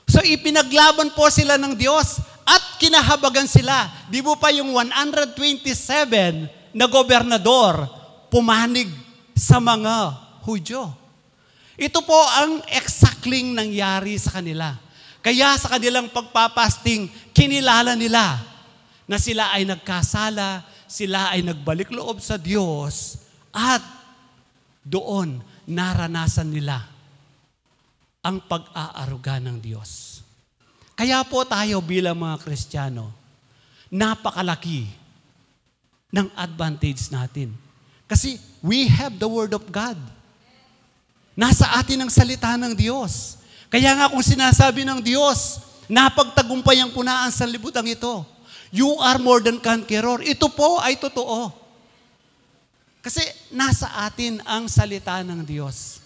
So ipinaglaban po sila ng Diyos at kinahabagan sila. Di mo pa yung 127 na gobernador pumanig sa mga Hudyo. Ito po ang exactly nangyari sa kanila. Kaya sa kanilang pagpapasting, kinilala nila na sila ay nagkasala, sila ay nagbalik loob sa Diyos, at doon naranasan nila ang pag-aaruga ng Diyos. Kaya po tayo bilang mga Kristiyano, napakalaki ng advantage natin. Kasi we have the Word of God. Nasa atin ang salita ng Diyos. Kaya nga kung sinasabi ng Diyos, napagtagumpayan ko na ang sanlibutan ito. You are more than conqueror. Ito po ay totoo. Kasi nasa atin ang salita ng Diyos.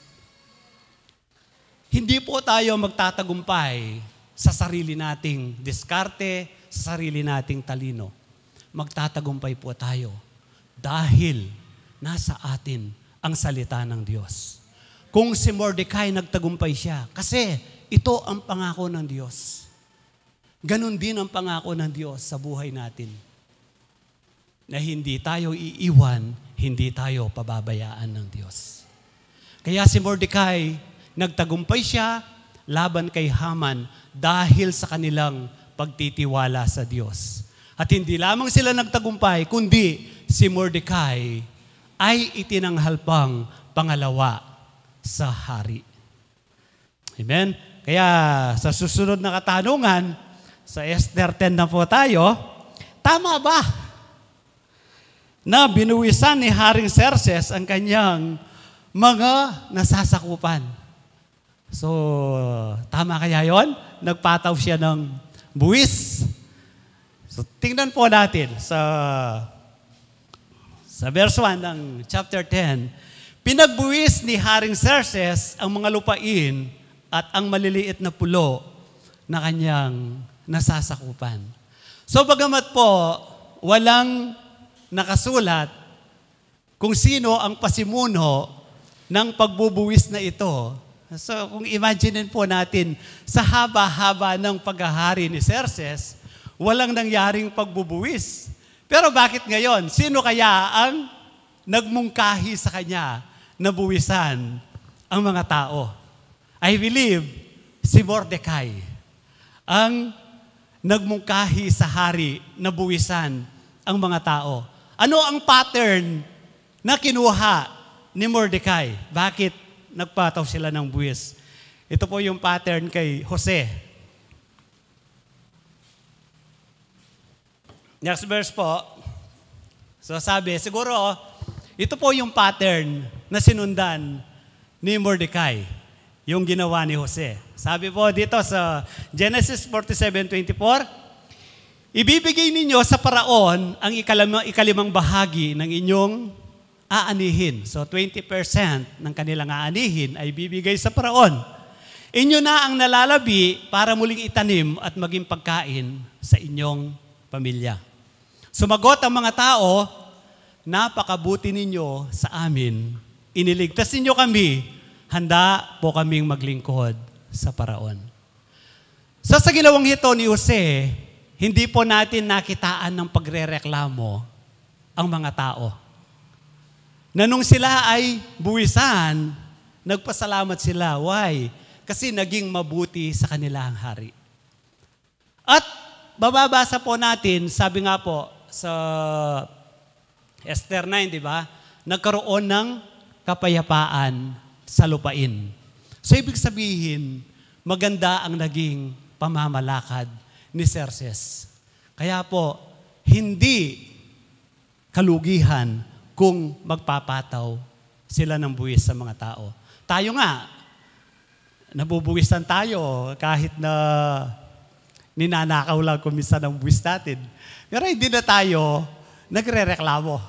Hindi po tayo magtatagumpay sa sarili nating diskarte, sa sarili nating talino. Magtatagumpay po tayo dahil nasa atin ang salita ng Diyos. Kung si Mordecai nagtagumpay siya, kasi ito ang pangako ng Diyos. Ganon din ang pangako ng Diyos sa buhay natin. Na hindi tayo iiwan, hindi tayo pababayaan ng Diyos. Kaya si Mordecai, nagtagumpay siya laban kay Haman dahil sa kanilang pagtitiwala sa Diyos. At hindi lamang sila nagtagumpay, kundi si Mordecai ay itinanghal pang pangalawa sa hari. Amen? Kaya sa susunod na katanungan, sa Esther 10 na po tayo, tama ba na binuwisan ni Haring Xerxes ang kanyang mga nasasakupan? So, tama kaya yon? Nagpataw siya ng buwis. So tingnan po natin sa verse 1 ng chapter 10. Pinagbuwis ni Haring Xerxes ang mga lupain at ang maliliit na pulo na kanyang nasasakupan. So bagamat po walang nakasulat kung sino ang pasimuno ng pagbubuwis na ito. So kung imagine po natin, sa haba-haba ng paghahari ni Xerxes, walang nangyaring pagbubuwis. Pero bakit ngayon? Sino kaya ang nagmungkahi sa kanya na buwisan ang mga tao? I believe si Mordecai ang nagmungkahi sa hari na buwisan ang mga tao. Ano ang pattern na kinuha ni Mordecai? Bakit nagpataw sila ng buwis? Ito po yung pattern kay Jose. Next verse po. So sabi, siguro, ito po yung pattern na sinundan ni Mordecai, yung ginawa ni Jose. Sabi po dito sa Genesis 47:24, ibibigay ninyo sa paraon ang ikalimang bahagi ng inyong aanihin. So 20% ng kanilang aanihin ay bibigay sa paraon. Inyo na ang nalalabi para muling itanim at maging pagkain sa inyong pamilya. Sumagot ang mga tao, napakabuti ninyo sa amin. Iniligtas ninyo kami, handa po kaming maglingkod sa paraon. So sa ginawang ito ni Jose, hindi po natin nakitaan ng pagrereklamo ang mga tao. Na nung sila ay buwisan, nagpasalamat sila. Why? Kasi naging mabuti sa kanilang hari. At bababasa po natin, sabi nga po sa Esther 9, di ba? Nagkaroon ng kapayapaan sa lupain. So ibig sabihin, maganda ang naging pamamalakad ni Xerxes. Kaya po, hindi kalugihan kung magpapataw sila ng buwis sa mga tao. Tayo nga, nabubuwisan tayo kahit na ninanakaw lang kuminsan ng buwis natin. Pero hindi na tayo nagre-reklamo.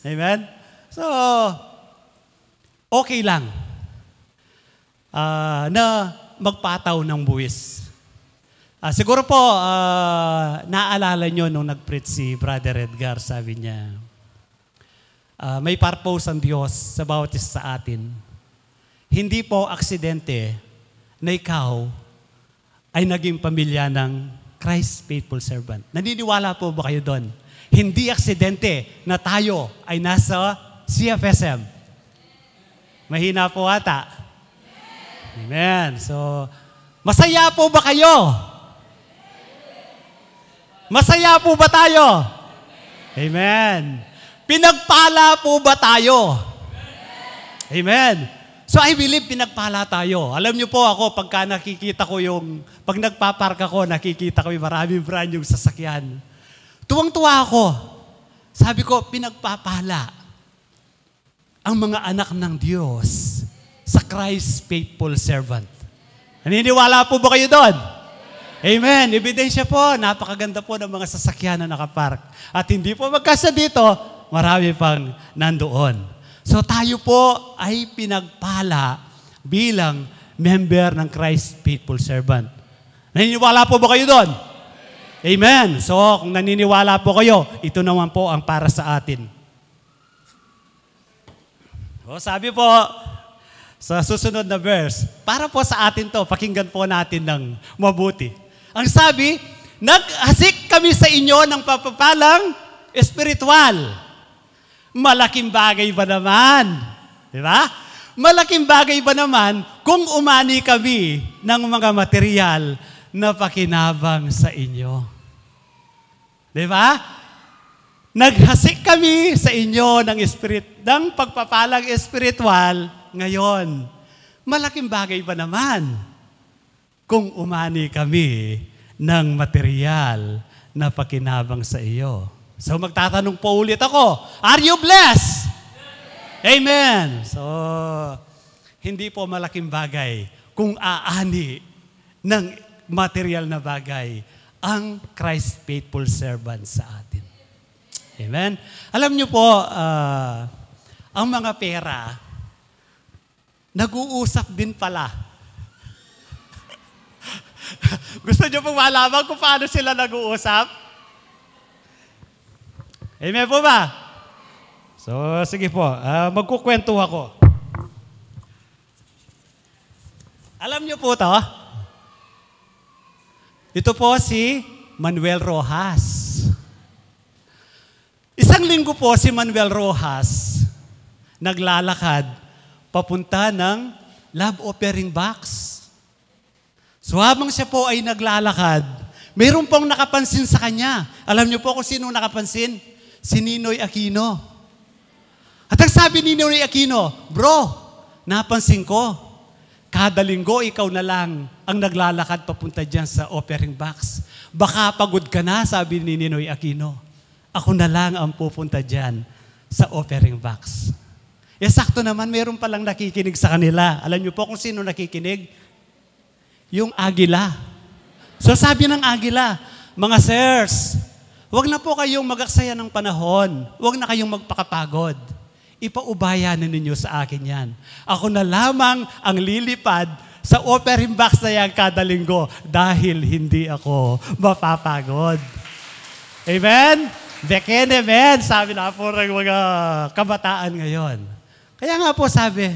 Amen? So, okay lang na magpataw ng buwis. Siguro po, naalala nyo nung nag-preach si Brother Edgar, sabi niya, may purpose ang Diyos sa bawat isa sa atin. Hindi po aksidente na ikaw ay naging pamilya ng Christ faithful servant. Naniniwala po ba kayo doon? Hindi aksidente na tayo ay nasa CFSM. Mahina po ata. Amen. So, masaya po ba kayo? Masaya po ba tayo? Amen. Pinagpala po ba tayo? Amen. So I believe pinagpala tayo. Alam niyo po ako, pag nagpapark ako, nakikita ko yung maraming brand yung sasakyan. Tuwang-tuwa ako. Sabi ko, pinagpapala ang mga anak ng Diyos sa Christ faithful servant. Naniniwala po ba kayo doon? Amen. Ebidensya po, napakaganda po ng mga sasakyan na nakapark. At hindi po magkasa dito, marami pang nandoon. So tayo po ay pinagpala bilang member ng Christ faithful servant. Naniniwala po ba kayo doon? Amen. So kung naniniwala po kayo, ito naman po ang para sa atin. O sabi po sa susunod na verse, para po sa atin to, pakinggan po natin ng mabuti. Ang sabi, naghasik kami sa inyo ng papapalang espiritual. Malaking bagay ba naman? Di ba? Malaking bagay ba naman kung umani kami ng mga material na pakinabang sa inyo? Di ba? Naghasik kami sa inyo ng pagpapalang espiritual ngayon. Malaking bagay ba naman kung umani kami ng material na pakinabang sa iyo? So magtatanong po ulit ako, are you blessed? Amen. So, hindi po malaking bagay kung aani ng material na bagay ang Christ faithful servant sa atin. Amen? Alam niyo po, ang mga pera, nag-uusap din pala. Gusto niyo pong malaman kung paano sila nag-uusap? Amen po ba? So, sige po, magkukwento ako. Alam niyo po to? Ito po si Manuel Rojas. Isang linggo po si Manuel Rojas naglalakad papunta ng Love Offering Box. So habang siya po ay naglalakad, mayroon pong nakapansin sa kanya. Alam niyo po kung sino nakapansin? Si Ninoy Aquino. At ang sabi ni Ninoy Aquino, bro, napansin ko, kada linggo ikaw na lang ang naglalakad papunta dyan sa offering box. Baka pagod ka na, sabi ni Ninoy Aquino. Ako na lang ang pupunta dyan sa offering box. Sakto naman, meron palang nakikinig sa kanila. Alam niyo po kung sino nakikinig? Yung agila. So sabi ng agila, mga sirs, huwag na po kayong mag-aksaya ng panahon. Huwag na kayong magpakapagod. Ipaubaya na ninyo sa akin yan. Ako na lamang ang lilipad sa offering box na yan kada linggo dahil hindi ako mapapagod. Amen? Beken, amen, sabi na po ng mga kabataan ngayon. Kaya nga po sabi,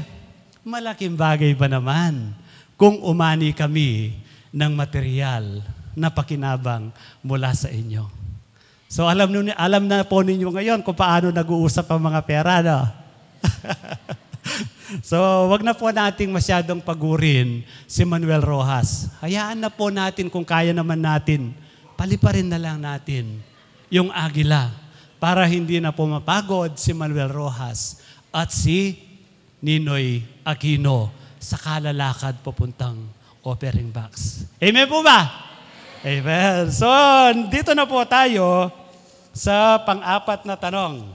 malaking bagay ba naman kung umani kami ng material na pakinabang mula sa inyo. So alam na po ninyo ngayon kung paano nag-uusap ang mga pera, no? So wag na po nating masyadong pagurin si Manuel Rojas. Hayaan na po natin kung kaya naman natin, paliparin na lang natin yung agila para hindi na po mapagod si Manuel Rojas at si Ninoy Aquino sa kalalakad papuntang offering box. Amen po ba? Amen. So, dito na po tayo sa pang-apat na tanong.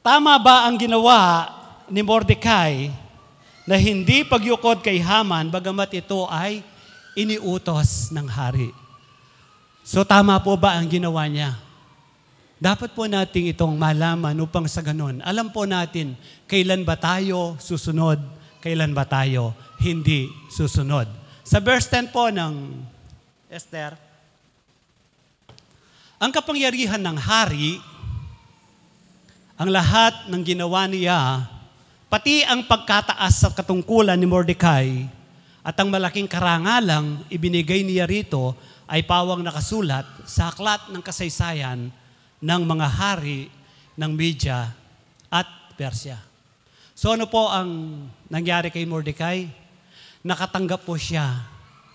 Tama ba ang ginawa ni Mordecai na hindi pagyukod kay Haman bagamat ito ay iniutos ng hari? So, tama po ba ang ginawa niya? Dapat po natin itong malaman upang sa ganun. Alam po natin kailan ba tayo susunod, kailan ba tayo hindi susunod. Sa verse 10 po ng Esther, ang kapangyarihan ng hari, ang lahat ng ginawa niya, pati ang pagkataas sa katungkulan ni Mordecai at ang malaking karangalang ibinigay niya rito ay pawang nakasulat sa aklat ng kasaysayan ng mga hari ng Media at Persia. So ano po ang nangyari kay Mordecai? Nakatanggap po siya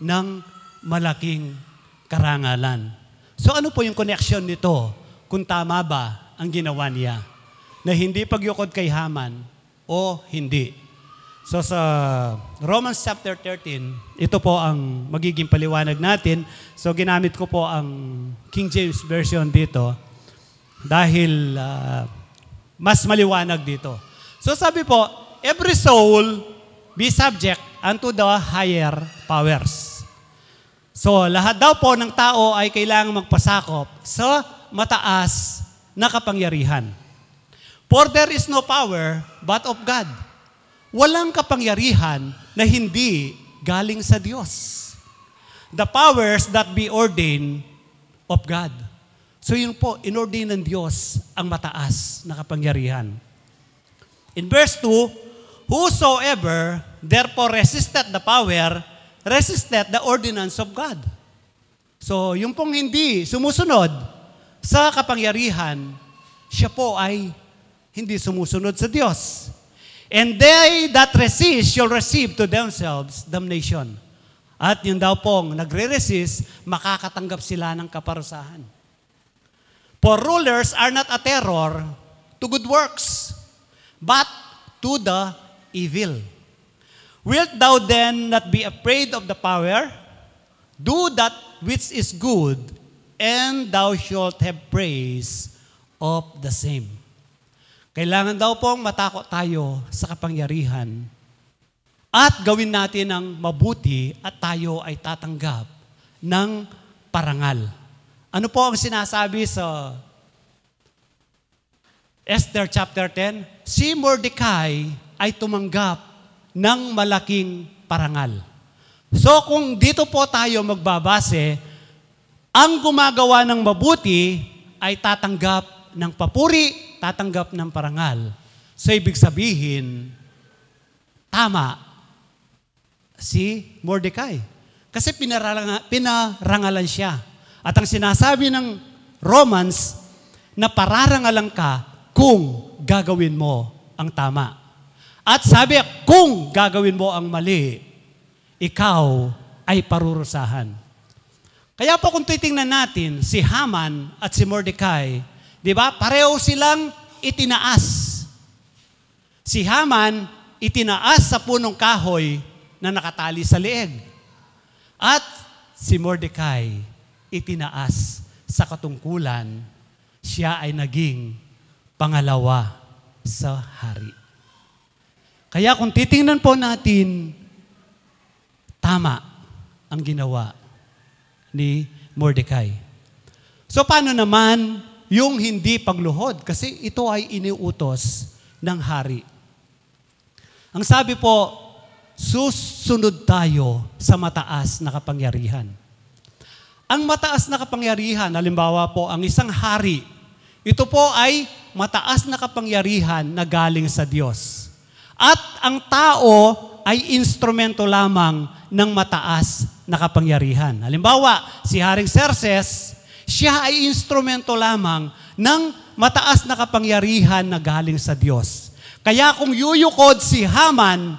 ng malaking karangalan. So ano po yung connection nito kung tama ba ang ginawa niya? Na hindi pagyukod kay Haman o hindi? So sa Romans chapter 13, ito po ang magiging paliwanag natin. So ginamit ko po ang King James Version dito dahil mas maliwanag dito. So sabi po, every soul be subject unto the higher powers. So lahat daw po ng tao ay kailangang magpasakop sa mataas na kapangyarihan. For there is no power but of God. Walang kapangyarihan na hindi galing sa Diyos. The powers that be ordained of God. So yun po, inordain ng Diyos ang mataas na kapangyarihan. In verse 2, whosoever therefore resisted the power, resisted the ordinance of God. So yung pong hindi sumusunod sa kapangyarihan, siya po ay hindi sumusunod sa Diyos. And they that resist shall receive to themselves damnation. At yun daw pong nagre-resist, makakatanggap sila ng kaparusahan. For rulers are not a terror to good works, but to the evil. Wilt thou then not be afraid of the power? Do that which is good, and thou shalt have praise of the same. Kailangan daw pong matakot tayo sa kapangyarihan At gawin natin ng mabuti at tayo ay tatanggap ng parangal. Ano po ang sinasabi sa Esther chapter 10? Si Mordecai ay tumanggap ng malaking parangal. So kung dito po tayo magbabase, ang gumagawa ng mabuti ay tatanggap ng papuri, tatanggap ng parangal. So ibig sabihin, tama si Mordecai. Kasi pinarangalan siya. At ang sinasabi ng Romans, na pararangalan ka kung gagawin mo ang tama. At sabi, kung gagawin mo ang mali, ikaw ay parurusahan. Kaya po kung titingnan natin, si Haman at si Mordecai, di ba, pareho silang itinaas. Si Haman, itinaas sa punong kahoy na nakatali sa leeg. At si Mordecai, itinaas sa katungkulan, siya ay naging pangalawa sa hari. Kaya kung titingnan po natin, tama ang ginawa ni Mordecai. So paano naman yung hindi pagluhod? Kasi ito ay iniutos ng hari. Ang sabi po, susunod tayo sa mataas na kapangyarihan. Ang mataas na kapangyarihan, halimbawa po, ang isang hari, ito po ay mataas na kapangyarihan na galing sa Diyos. At ang tao ay instrumento lamang ng mataas na kapangyarihan. Halimbawa, si Haring Xerxes, siya ay instrumento lamang ng mataas na kapangyarihan na galing sa Diyos. Kaya kung yuyukod si Haman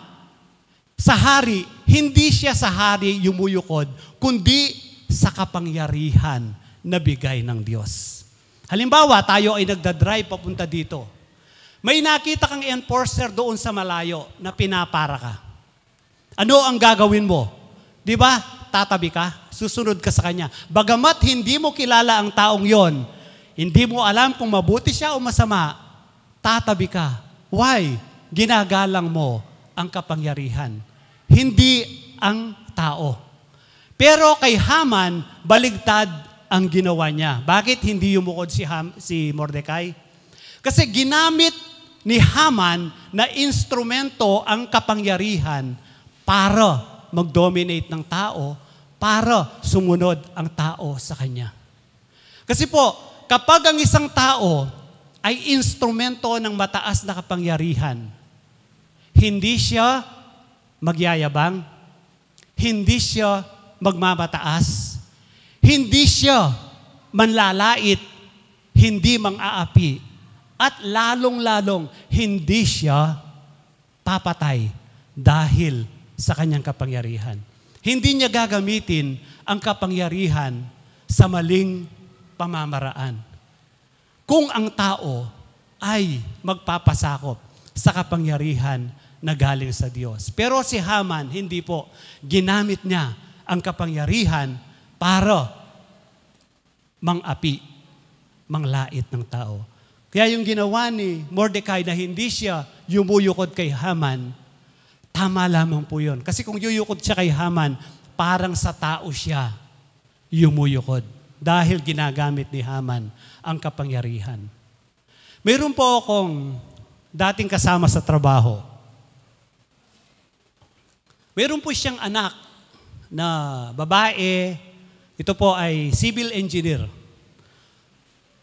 sa hari, hindi siya sa hari yumuyukod, kundi sa kapangyarihan na bigay ng Diyos. Halimbawa, tayo ay nagdadrive papunta dito. May nakita kang enforcer doon sa malayo na pinapara ka. Ano ang gagawin mo? Di ba? Tatabi ka, susunod ka sa kanya. Bagamat hindi mo kilala ang taong yon, hindi mo alam kung mabuti siya o masama, tatabi ka. Why? Ginagalang mo ang kapangyarihan, hindi ang tao. Pero kay Haman, baligtad ang ginawa niya. Bakit hindi yumukod si Mordecai? Kasi ginamit ni Haman na instrumento ang kapangyarihan para mag-dominate ng tao, para sumunod ang tao sa kanya. Kasi po, kapag ang isang tao ay instrumento ng mataas na kapangyarihan, hindi siya magyayabang, hindi siya magmamataas, hindi siya manlalait, hindi mang-aapi, at lalong-lalong hindi siya papatay dahil sa kanyang kapangyarihan. Hindi niya gagamitin ang kapangyarihan sa maling pamamaraan. Kung ang tao ay magpapasakop sa kapangyarihan na galing sa Diyos. Pero si Haman, hindi po. Ginamit niya ang kapangyarihan para mang-api, manglait ng tao. Kaya yung ginawa ni Mordecai na hindi siya yumuyukod kay Haman, tama lamang po yun. Kasi kung yuyukod siya kay Haman, parang sa tao siya yumuyukod. Dahil ginagamit ni Haman ang kapangyarihan. Mayroon po akong dating kasama sa trabaho. Mayroon po siyang anak na babae. Ito po ay civil engineer.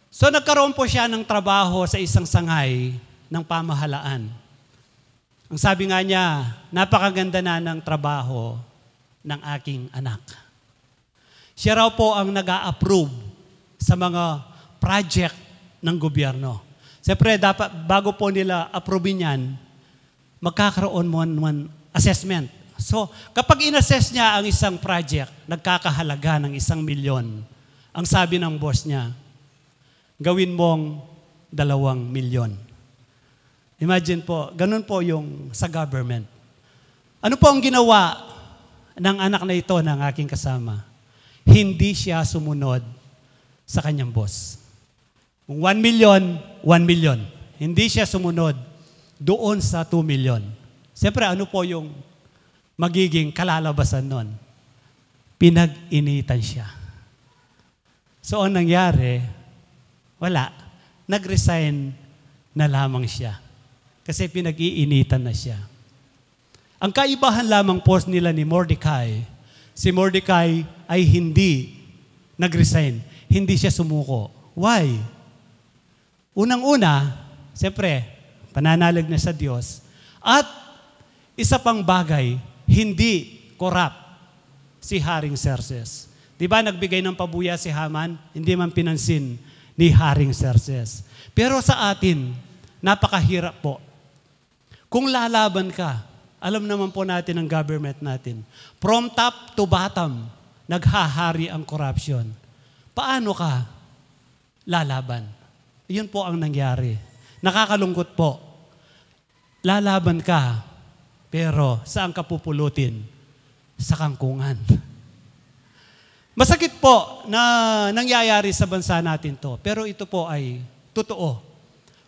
So nagkaroon po siya ng trabaho sa isang sangay ng pamahalaan. Ang sabi nga niya, napakaganda na ng trabaho ng aking anak. Siya raw po ang nag-a-approve sa mga project ng gobyerno. Siyempre, dapat, bago po nila approve yan, magkakaroon mo ng assessment. So, kapag in-assess niya ang isang project, nagkakahalaga ng 1 milyon, ang sabi ng boss niya, gawin mong 2 milyon. Imagine po, ganun po yung sa government. Ano po ang ginawa ng anak na ito ng aking kasama? Hindi siya sumunod sa kanyang boss. Kung 1 milyon, 1 milyon. Hindi siya sumunod doon sa 2 milyon. Siyempre, ano po yung magiging kalalabasan nun? Pinag-initan siya. So, ang nangyari, wala. Nag-resign na lamang siya. Kasi pinag-iinitan na siya. Ang kaibahan lamang po nila ni Mordecai, si Mordecai ay hindi nag-resign. Hindi siya sumuko. Why? Unang-una, siyempre, pananalig na sa Diyos. At isa pang bagay, hindi corrupt si Haring Xerxes. Di ba nagbigay ng pabuya si Haman? Hindi man pinansin ni Haring Xerxes. Pero sa atin, napakahirap po. Kung lalaban ka, alam naman po natin ang government natin. From top to bottom, naghahari ang corruption. Paano ka lalaban? Yun po ang nangyari. Nakakalungkot po. Lalaban ka, pero saan ka pupulutin? Sa kangkungan. Masakit po na nangyayari sa bansa natin to. Pero ito po ay totoo.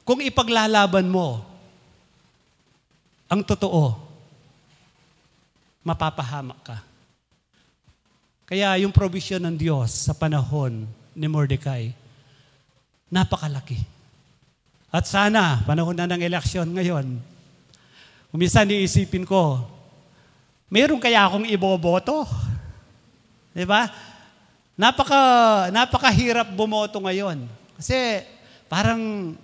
Kung ipaglalaban mo ang totoo, mapapahamak ka. Kaya yung provision ng Diyos sa panahon ni Mordecai, napakalaki. At sana, panahon na ng eleksyon ngayon, minsan iisipin ko, meron kaya akong iboboto? Di ba? Napakahirap bumoto ngayon. Kasi parang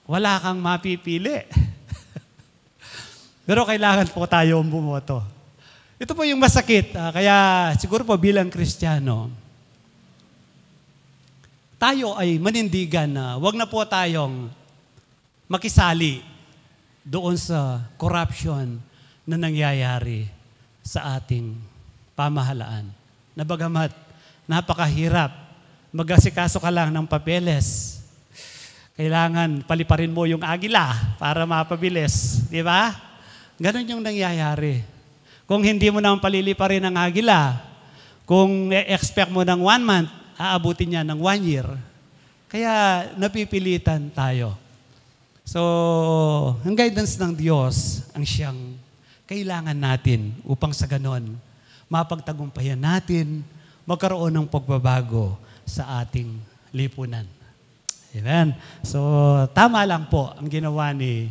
wala kang mapipili. Pero kailangan po tayo bumoto. Ito po yung masakit. Kaya siguro po bilang Kristiyano, tayo ay manindigan na wag na po tayong makisali doon sa corruption na nangyayari sa ating pamahalaan. Na bagamat napakahirap, mag-asikaso ka lang ng papeles. Kailangan paliparin mo yung agila para mapabilis. Di ba? Ganon yung nangyayari. Kung hindi mo naman paliliparin ang agila, kung expect mo ng 1 month, aabutin niya ng 1 year. Kaya napipilitan tayo. So, ang guidance ng Diyos ang siyang kailangan natin upang sa ganon, mapagtagumpayan natin, magkaroon ng pagbabago sa ating lipunan. Amen. So, tama lang po ang ginawa ni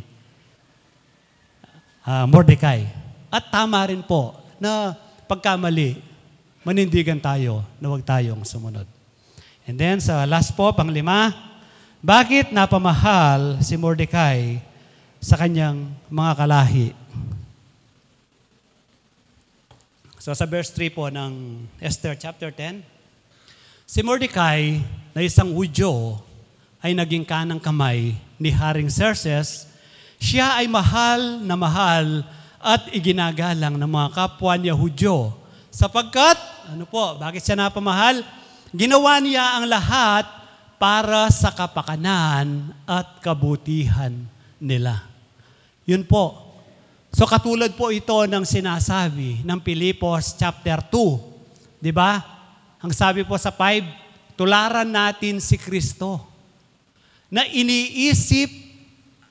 Mordecai. At tama rin po na pagkamali, manindigan tayo na huwag tayong sumunod. And then, sa last po, pang 5, bakit napamahal si Mordecai sa kanyang mga kalahi? So sa verse 3 po ng Esther chapter 10, si Mordecai na isang Hudyo ay naging kanang kamay ni Haring Xerxes. Siya ay mahal at iginagalang ng mga kapwa niya Hudyo. Sapagkat, bakit siya napamahal? Ginawa niya ang lahat para sa kapakanan at kabutihan nila. Yun po. So katulad po ito ng sinasabi ng Pilipos chapter 2. Di ba? Ang sabi po sa 5, tularan natin si Kristo na iniisip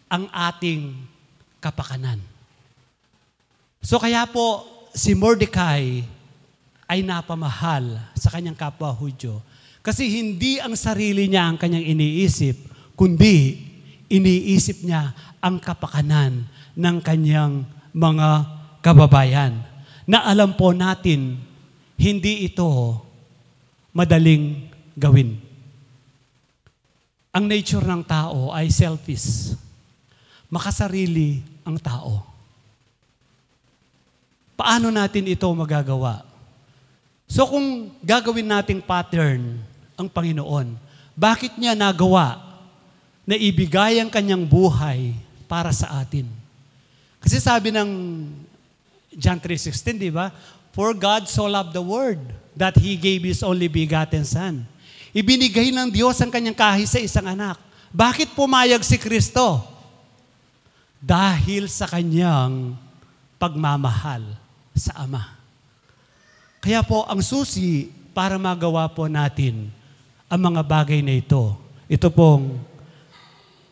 ang ating kapakanan. So kaya po si Mordecai ay napamahal sa kanyang kapwa Hudyo. Kasi hindi ang sarili niya ang kanyang iniisip, kundi iniisip niya ang kapakanan ng kanyang mga kababayan. Na alam po natin, hindi ito madaling gawin. Ang nature ng tao ay selfish. Makasarili ang tao. Paano natin ito magagawa? So kung gagawin nating pattern ang Panginoon, bakit niya nagawa na ibigay ang kanyang buhay para sa atin? Kasi sabi ng John 3:16, di ba? For God so loved the world that He gave His only begotten Son. Ibinigay ng Diyos ang kanyang kahit sa isang anak. Bakit pumayag si Kristo? Dahil sa kanyang pagmamahal sa Ama. Kaya po, ang susi para magawa po natin ang mga bagay na ito, ito pong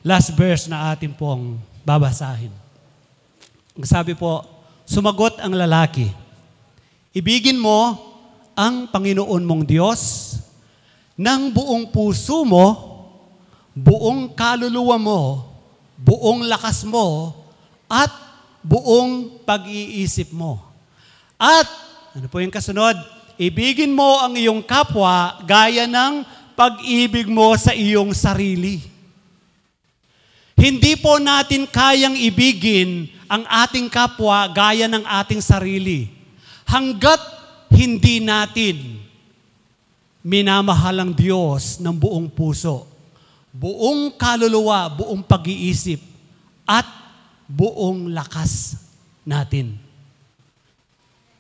last verse na atin pong babasahin. Ang sabi po, sumagot ang lalaki, Ibigin mo ang Panginoon mong Diyos ng buong puso mo, buong kaluluwa mo, buong lakas mo, at buong pag-iisip mo. At, ano po yung kasunod? Ibigin mo ang iyong kapwa gaya ng pag-ibig mo sa iyong sarili. Hindi po natin kayang ibigin ang ating kapwa gaya ng ating sarili hanggat hindi natin minamahal ang Diyos ng buong puso, buong kaluluwa, buong pag-iisip, at buong lakas natin.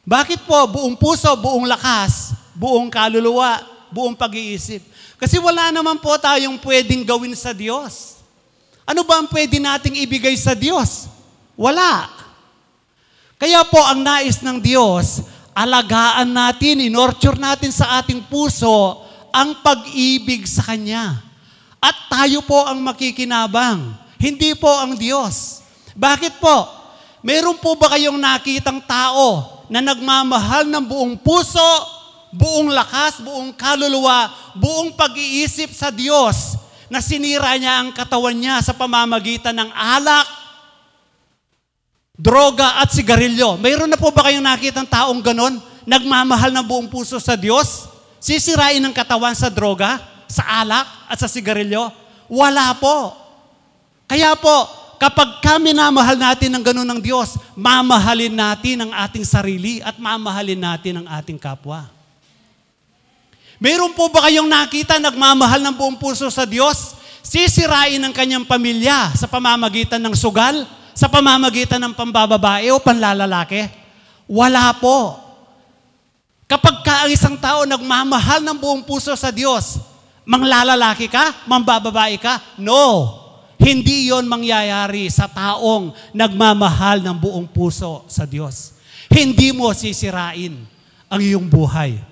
Bakit po buong puso, buong lakas, buong kaluluwa, buong pag-iisip? Kasi wala naman po tayong pwedeng gawin sa Diyos. Ano ba ang pwede nating ibigay sa Diyos? Wala. Kaya po ang nais ng Diyos, alagaan natin, inorture natin sa ating puso ang pag-ibig sa Kanya. At tayo po ang makikinabang, hindi po ang Diyos. Bakit po? Meron po ba kayong nakitang tao na nagmamahal ng buong puso, buong lakas, buong kaluluwa, buong pag-iisip sa Diyos na sinira niya ang katawan niya sa pamamagitan ng alak, droga at sigarilyo? Mayroon na po ba kayong nakitang taong ganon? Nagmamahal ng buong puso sa Diyos? Sisirain ang katawan sa droga, sa alak at sa sigarilyo? Wala po. Kaya po, kapag kami namahal natin ng ganon ng Diyos, mamahalin natin ang ating sarili at mamahalin natin ang ating kapwa. Meron po ba kayong nakita nagmamahal ng buong puso sa Diyos? Sisirain ang kanyang pamilya sa pamamagitan ng sugal, sa pamamagitan ng pambababae o panlalalaki? Wala po. Kapag ka ang isang tao nagmamahal ng buong puso sa Diyos, manglalalaki ka? Mambababae ka? No. Hindi yon mangyayari sa taong nagmamahal ng buong puso sa Diyos. Hindi mo sisirain ang iyong buhay.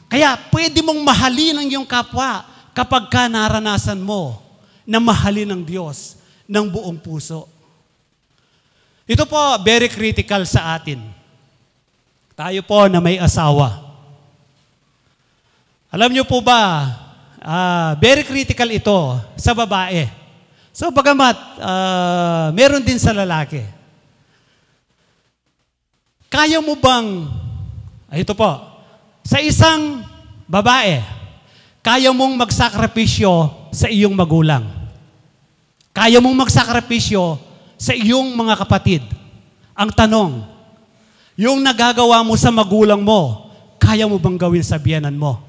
Kaya pwede mong mahalin ang iyong kapwa kapag ka naranasan mo na mahalin ng Diyos ng buong puso. Ito po, very critical sa atin. Tayo po na may asawa. Alam niyo po ba, very critical ito sa babae. So bagamat, meron din sa lalaki. Kaya mo bang, ito po, sa isang babae, kaya mong magsakripisyo sa iyong magulang. Kaya mong magsakripisyo sa iyong mga kapatid. Ang tanong, yung nagagawa mo sa magulang mo, kaya mo bang gawin sa biyenan mo?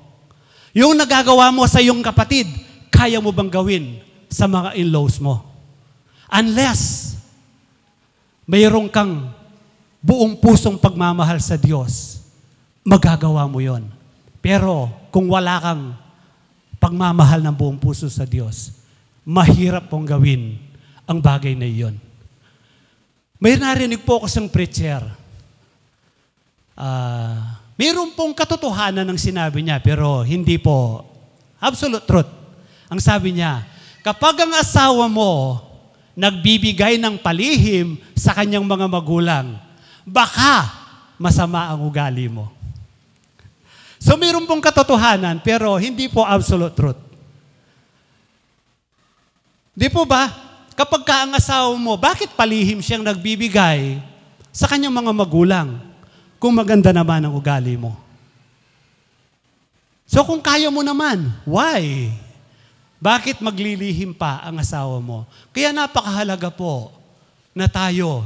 Yung nagagawa mo sa iyong kapatid, kaya mo bang gawin sa mga in-laws mo? Unless mayroon kang buong pusong pagmamahal sa Diyos, magagawa mo yon. Pero kung wala kang pagmamahal ng buong puso sa Diyos, mahirap pong gawin ang bagay na iyon. May narinig po ako sa preacher. Mayroon pong katotohanan ng sinabi niya, pero hindi po absolute truth. Ang sabi niya, kapag ang asawa mo nagbibigay ng palihim sa kanyang mga magulang, baka masama ang ugali mo. So mayroon pong katotohanan, pero hindi po absolute truth. Di po ba? Kapag ka ang asawa mo, bakit palihim siyang nagbibigay sa kanyang mga magulang kung maganda naman ang ugali mo? So kung kaya mo naman, why? Bakit maglilihim pa ang asawa mo? Kaya napakahalaga po na tayo,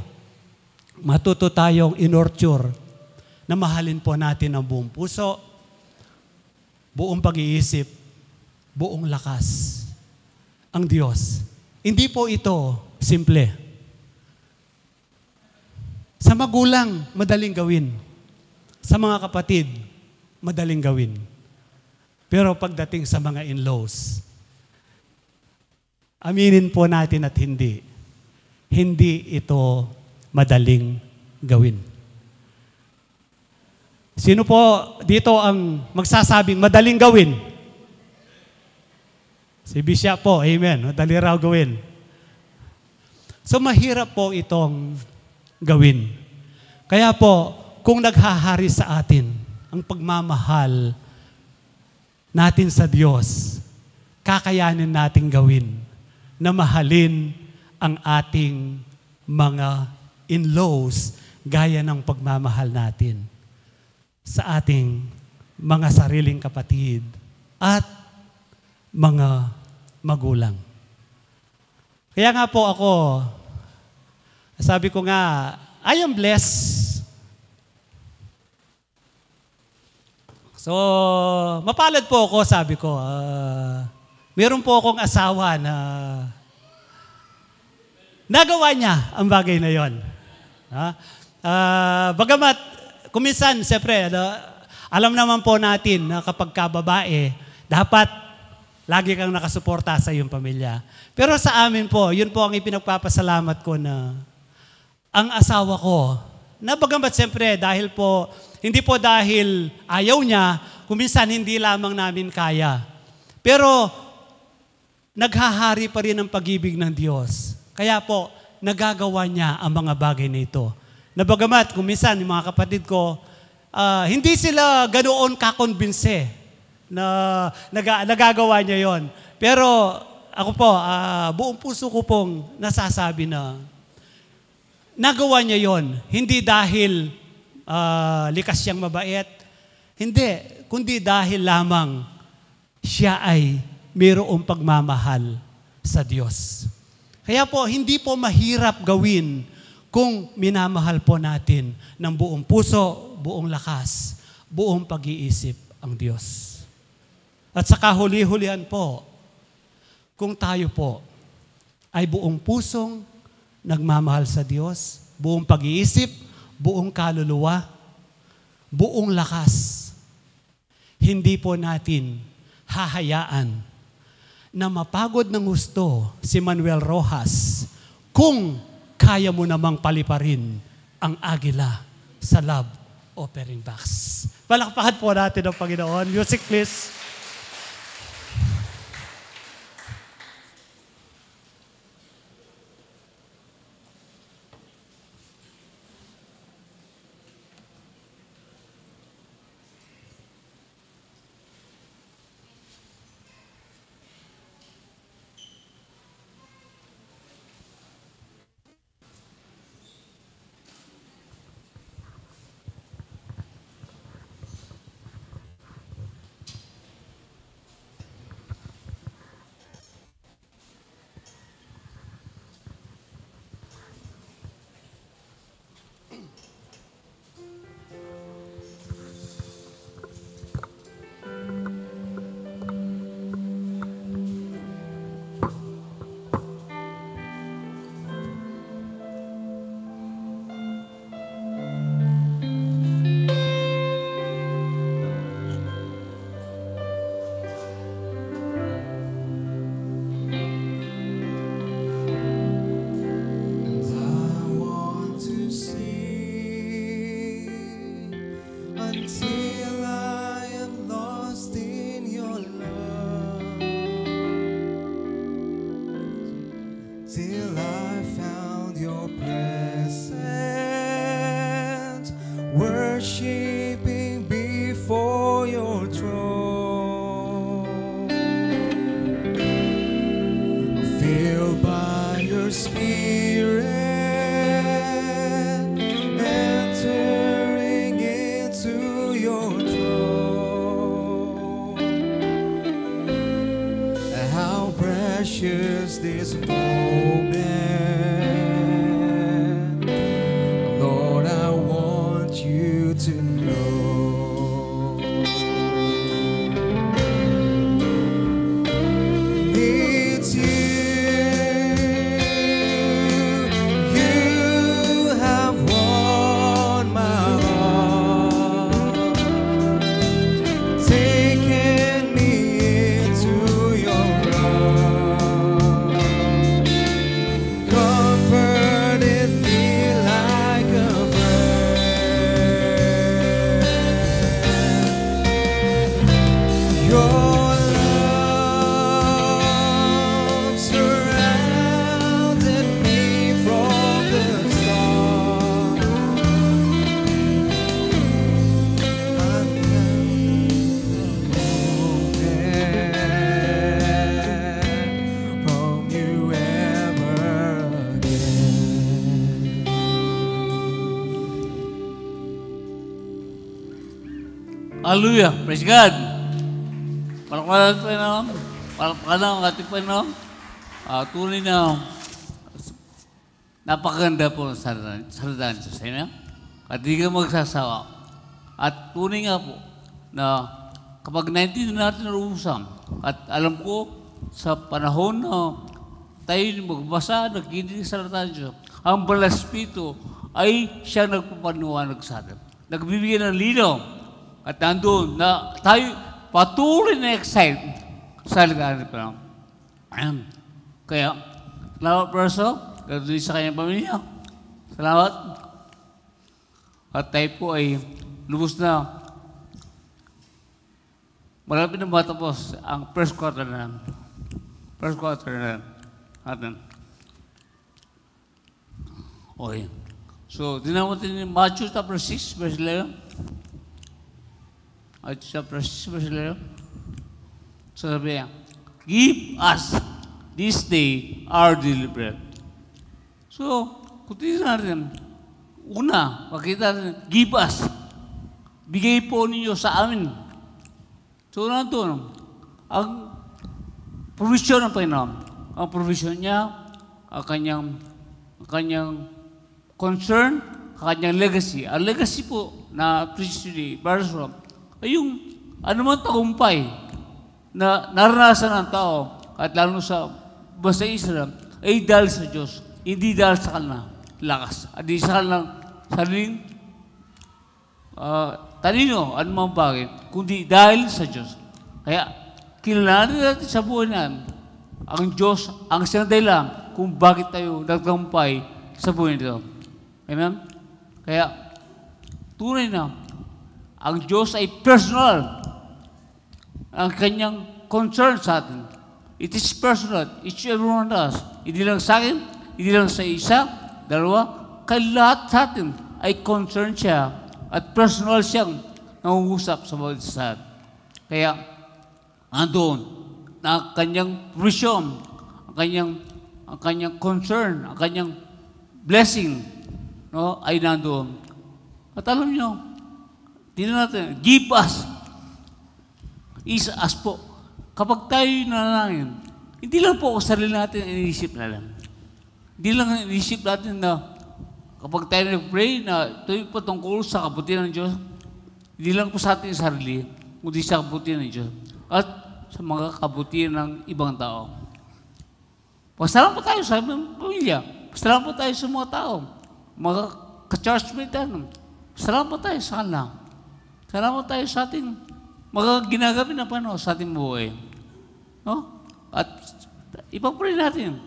matuto tayong inorture na mahalin po natin ang buong puso, buong pag-iisip, buong lakas ang Diyos. Hindi po ito simple. Sa magulang, madaling gawin. Sa mga kapatid, madaling gawin. Pero pagdating sa mga in-laws, aminin po natin at hindi ito madaling gawin. Sino po dito ang magsasabing madaling gawin? Si Bishop po, amen. Madali raw gawin. So mahirap po itong gawin. Kaya po, kung naghahari sa atin ang pagmamahal natin sa Diyos, kakayanin nating gawin na mahalin ang ating mga in-laws gaya ng pagmamahal natin sa ating mga sariling kapatid at mga magulang. Kaya nga po ako, sabi ko nga, I am blessed. So, mapalad po ako, sabi ko. Meron po akong asawa na nagawa niya ang bagay na yon. Bagamat, kuminsan, siyempre, alam naman po natin na kapag kababae, dapat lagi kang nakasuporta sa iyong pamilya. Pero sa amin po, yun po ang ipinagpapasalamat ko na ang asawa ko, na bagamat siyempre dahil po, hindi po dahil ayaw niya, kuminsan hindi lamang namin kaya. Pero naghahari pa rin ang pag-ibig ng Diyos. Kaya po, nagagawa niya ang mga bagay na ito. Na bagamat, kuminsan, yung mga kapatid ko, hindi sila ganoon kakonbinse na nagagawa niya yon. Pero ako po, buong puso ko pong nasasabi na nagawa niya yon. Hindi dahil likas siyang mabait. Hindi, kundi dahil lamang siya ay mayroong pagmamahal sa Diyos. Kaya po, hindi po mahirap gawin kung minamahal po natin ng buong puso, buong lakas, buong pag-iisip ang Diyos. At sa kahuli-hulihan po, kung tayo po ay buong pusong nagmamahal sa Diyos, buong pag-iisip, buong kaluluwa, buong lakas, hindi po natin hahayaan na mapagod ng gusto si Manuel Rojas kung kaya mo namang paliparin ang agila sa love offering box. Palakpakan po natin ang Panginoon. Music please. Worshipping before your throne, filled by your spirit, entering into your throne. How precious this moment. Lord, I want you to know. It's you. You have won my heart, taken me into your love, comforted me like a your love surrounded me from the start. Hallelujah. Praise God. Palakpakan po yun. Palakpakan ang ating Panginoon. Tunay na napakaganda po ng salita ng Diyos. Amen? At di ka magsasawa. At tunay nga po na kapag naintindihan natin ang usam, at alam ko sa panahon na tayo magbasa, nagkinig sa salita ng Diyos, ang Banal na Espiritu ay siya nagpapaniwanag sa atin. Nagbibigay ng linaw. At nandun na tayo patuloy na excited sa salita ng Panginoon. Kaya, salamat Perso, ganoon sa kanyang pamilya. Salamat. At tayo po ay lubos na malapit na matapos ang first quarter na. First quarter na natin. Okay. So, dinawin natin yung Matthew chapter 6, verse 11. Matthew chapter 6, verse 11. So, sabi niya, give us this day our daily bread. So, kung tingnan natin, una, makita natin, give us. Bigay po ninyo sa amin. So, nandun, ang provision ng Panginoon, ang provision niya, ang kanyang concern, ang kanyang legacy. Ang legacy po na priestly, Barso, ay yung anumang tagumpay na naranasan ng tao, at lalo sa basta Israel, ay dahil sa Diyos, hindi dahil sa kanilang lakas. At di sa kanilang sariling talino, anumang bagay, kundi dahil sa Diyos. Kaya, kilalanin natin sa buhay natin, ang Diyos, ang siyang dahilan kung bakit tayo nagtagumpay sa buhay nito. Amen? Kaya, tunay na, ang Diyos ay personal. Ang kanyang concern sa atin. It is personal. Each everyone does. Hindi lang sa akin, hindi lang sa isa, dalawa, kay lahat sa atin ay concern siya at personal siyang nangungusap sa bawat isa. Kaya, andun na kanyang vision, ang kanyang concern, ang kanyang blessing, no, ay nandoon. At alam nyo, tingnan natin, give us, is us po. Kapag tayo nanalangin, hindi lang po sarili natin inisip na lang. Hindi lang inisip natin na kapag tayo nag-pray na ito patungkol sa kabutihan ng Diyos, hindi lang po sa ating sarili, kundi sa kabutihan ng Diyos at sa mga kabutihan ng ibang tao. Pasalamat tayo sa aming pamilya. Pasalamat tayo sa mga tao, mga ka-churchmate natin. Pasalamat tayo sa kanila. Salamat tayo sa ating mga ginagawa na Panginoon sa ating buhay. No? At ipapray natin.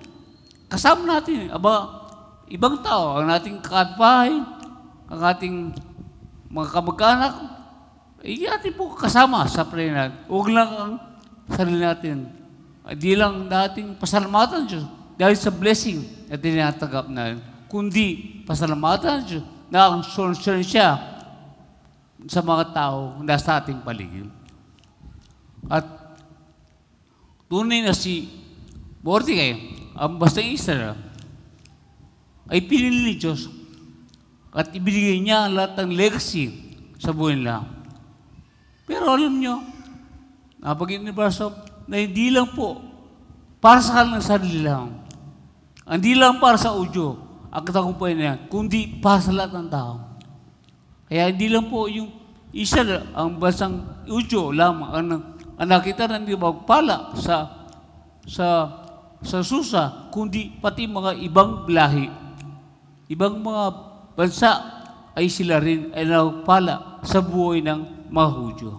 Kasama natin. Ibang tao, ang ating kakatbahay, ang ating mga kamag-anak, atin po kasama sa prayer natin. Huwag lang ang sarili natin. Di lang nating pasalamatan ng Diyos dahil sa blessing na tinatagap natin. Kundi pasalamatan ng Diyos na ang concern siya sa mga tao na sa ating paligid. At tunay na si Mordecai, ang bastang Israel, ay pinili ni Diyos at ibigay niya ang lahat ng legacy sa buhay nila. Pero alam nyo, napag-inibasa na hindi lang po para sa kanilang sarili lang. Hindi lang para sa udyo ang katagumpay na yan, kundi para sa lahat ng tao. Kaya hindi lang po yung isa ang basang udyo lamang ang nakita na hindi magpala sa Susa, kundi pati mga ibang lahi. Ibang mga bansa ay sila rin ay nagpala sa buhay ng mga Hudyo.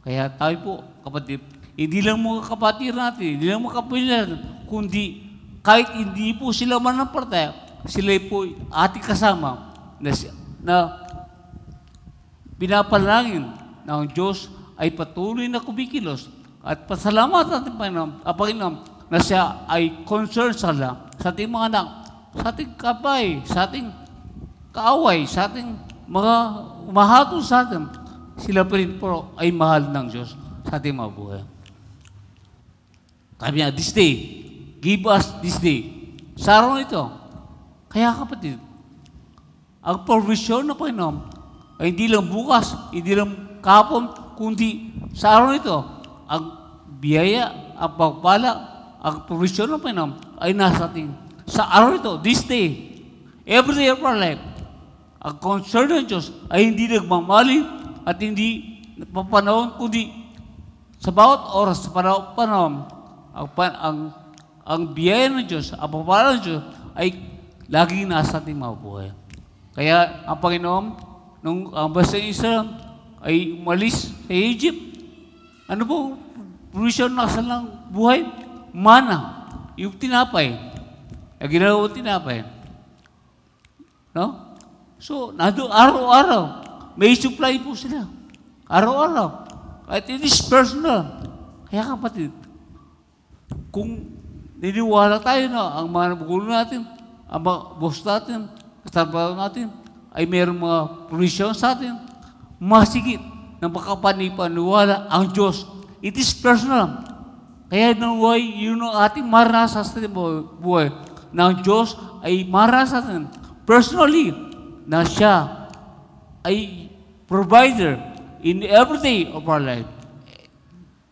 Kaya tayo po, kapatid, hindi lang mga kapatid natin, hindi lang mga kapatid natin, kundi kahit hindi po sila manampalataya, sila po ating kasama na pinapalangin na ang Diyos ay patuloy na kumikilos at pasalamat natin Panginoon na siya ay concerned sa ating mga anak, sa ating kapay, sa ating kaaway, sa ating mga umahatol sa atin, sila pa rin po ay mahal ng Diyos sa ating mga buhay. Sabi niya, this day, give us this day. Sa araw ito, kaya kapatid, ang provision ng Panginoon ay hindi lang bukas, hindi lang kahapon, kundi sa araw nito, ang biyaya, ang pagpala, ang provision ng Panginoon ay nasa atin. Sa araw nito, this day, every day of our life, ang concern ng Diyos ay hindi nagmamali at hindi napapanahon, kundi sa bawat oras, sa panahon, ang biyaya ng Diyos, ang pagpala ng Diyos ay laging nasa ating mga buhay. Kaya ang Panginoon, nung ang basta Israel ay umalis sa Egypt, ano po, provision nasa lang buhay? Mana, yung tinapay. Yung ginagawa tinapay. No? So, araw-araw, may supply po sila. Araw-araw. At it is personal. Kaya kapatid, kung niniwala tayo na ang mga magulo natin, ang mga boss natin, katrabaho natin, ay mayroong mga provision sa atin, masigit na makapaniwala ang Diyos. It is personal. Kaya nanuway, yun ang ating maranasan sa ating buhay. Na ang Diyos ay maranasan sa atin personally na siya ay provider in every day of our life.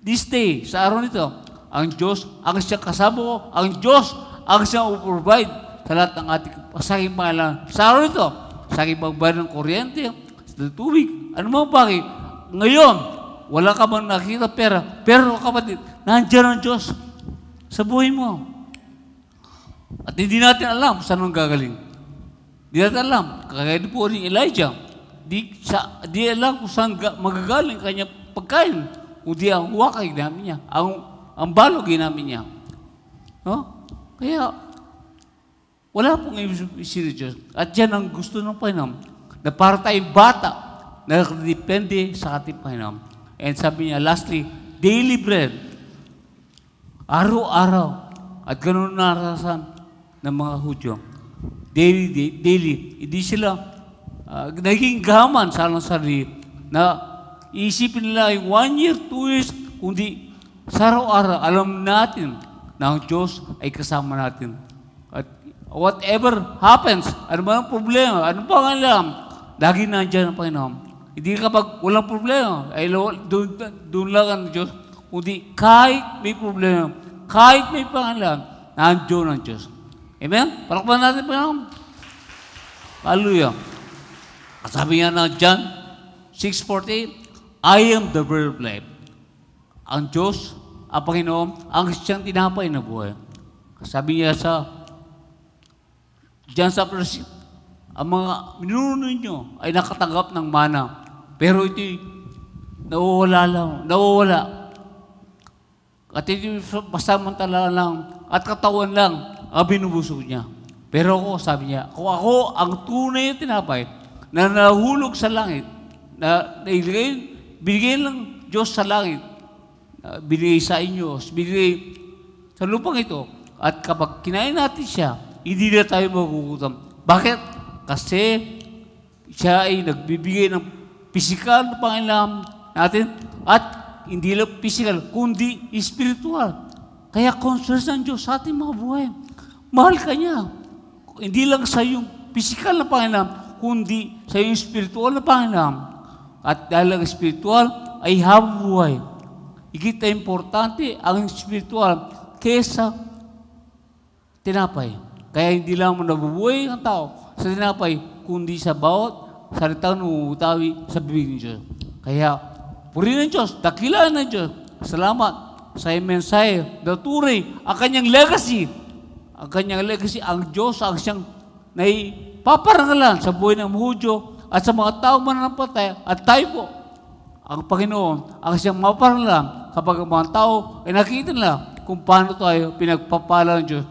This day, sa araw nito, ang Diyos, ang siyang kasama ko, ang Diyos, ang siyang provide sa lahat ng ating pasahing pangalan. Sa araw nito, sa aking pagbayad ng kuryente, sa tubig, ano mo bakit? Ngayon, wala ka man nakita pera, pero kapatid, nandiyan ang Diyos sa buhay mo. At hindi natin alam saan ang gagaling. Hindi natin alam, kagaya po rin Elijah, di alam kung saan magagaling kanya pagkain, kundi ang huwakay namin niya, ang balog namin niya. No? Kaya, wala pong isiri Diyos. At yan ang gusto ng Panginoon, na para tayong bata, na depende sa ating Panginoon. And sabi niya, lastly, daily bread. Araw-araw. At ganun narasan ng mga Hudyo. Daily. Hindi sila naging gaman sa alang sarili na iisipin nila yung 1 year, 2 years, kundi sa araw-araw, alam natin na ang Diyos ay kasama natin. At whatever happens, ano ba ang problema, ano ba ang alam, lagi nandiyan ang Panginoon. Hindi kapag walang problema, ay doon lang ang Diyos, kundi kahit may problema, kahit may pangalan, nandiyan ang Diyos. Amen? Palakpan natin Panginoon. Hallelujah. Sabi nga na John 6:48, I am the bread of life. Ang Diyos, ang Panginoon, ang siyang tinapay na buhay. Sabi niya sa John 6, ang mga minuno ninyo ay nakatanggap ng mana, pero ito'y nawawala. At ito'y pasamantala lang at katawan lang ang binubusog niya. Pero ako, sabi niya, kung ako ang tunay na tinapay na nahulog sa langit, na binigay lang Diyos sa langit, binigay sa inyo, binigay sa lupang ito, at kapag kinain natin siya, hindi na tayo magugutom. Bakit? Kasi siya ay nagbibigay ng pisikal na pangailangan natin at hindi lang pisikal, kundi spiritual. Kaya concern ng Diyos sa ating mga buhay. Mahal ka niya. Hindi lang sa iyong pisikal na pangailangan, kundi sa iyong spiritual na pangailangan. At dahil ang spiritual ay habang buhay. Higit na importante ang spiritual kesa tinapay. Kaya hindi lang nabubuhay ang tao sa tinapay, kundi sa bawat salitang umutawi sa bibig ng Diyos. Kaya, purihin ng Diyos, dakilaan ng Diyos. Salamat sa mensahe, natuloy ang kanyang legacy. Ang kanyang legacy, ang Diyos, ang siyang naipaparangalan sa buhay ng Hudyo at sa mga taong mananampalataya. At tayo po, ang Panginoon, ang siyang maparangalan kapag ang mga tao ay nakikita nila kung paano tayo pinagpapala ng Diyos.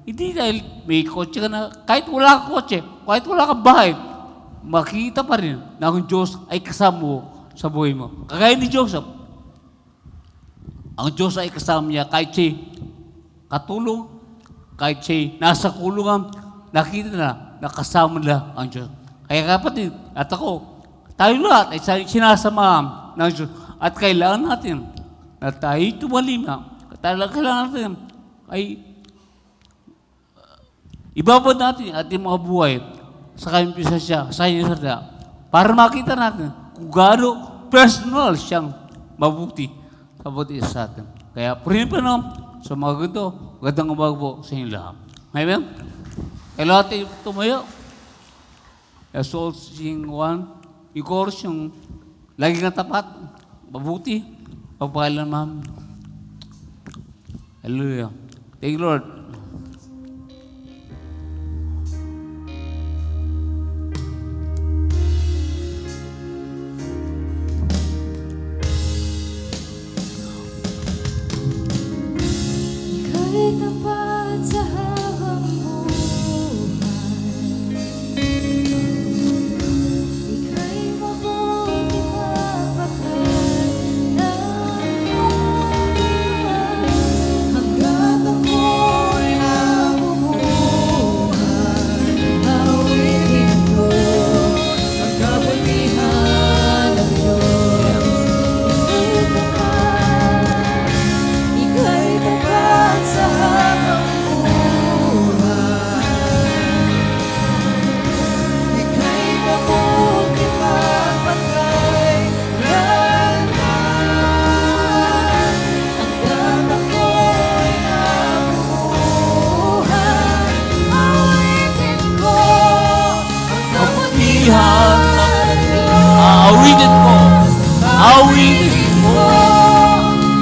Hindi dahil may kotse ka na, kahit wala kang kotse, kahit wala kang bahay, makita pa rin na ang Diyos ay kasama mo sa buhay mo. Kagaya ni Joseph, ang Diyos ay kasama niya kahit siya katulong, kahit siya nasa kulungan, nakita na nakasama nila ang Diyos. Kaya kapatid, at ako, tayo lahat ay sinasama ng Diyos. At kailangan natin na tayo tumalima. Kailangan natin ay ibabad natin ating mga buhay sa kanyang pisasya, sa kanyang sarda, para makita natin kung gaano personal siyang mabuti sa bawat isa sa atin. Kaya purihin pa naman sa mga ganito. Magandang umaga po sa inyo lahat. Amen? Kaya lahat tayo tumayo. As all sing one, yung chorus, yung lagi nga tapat, mabuti, pagpakalan ma'am. Hallelujah. Thank you, Lord. Ika'y tapat sa habang ika'y mabuti hanggang ako'y nabubuhay. Awitin ko ang kabutihan ng Diyos. Ika'y tapat sa habang ika'y mabuti magpakailanman. Hanggang ako'y nabubuhay, awitin ko ang kabutihan ng Diyos. Awitin ko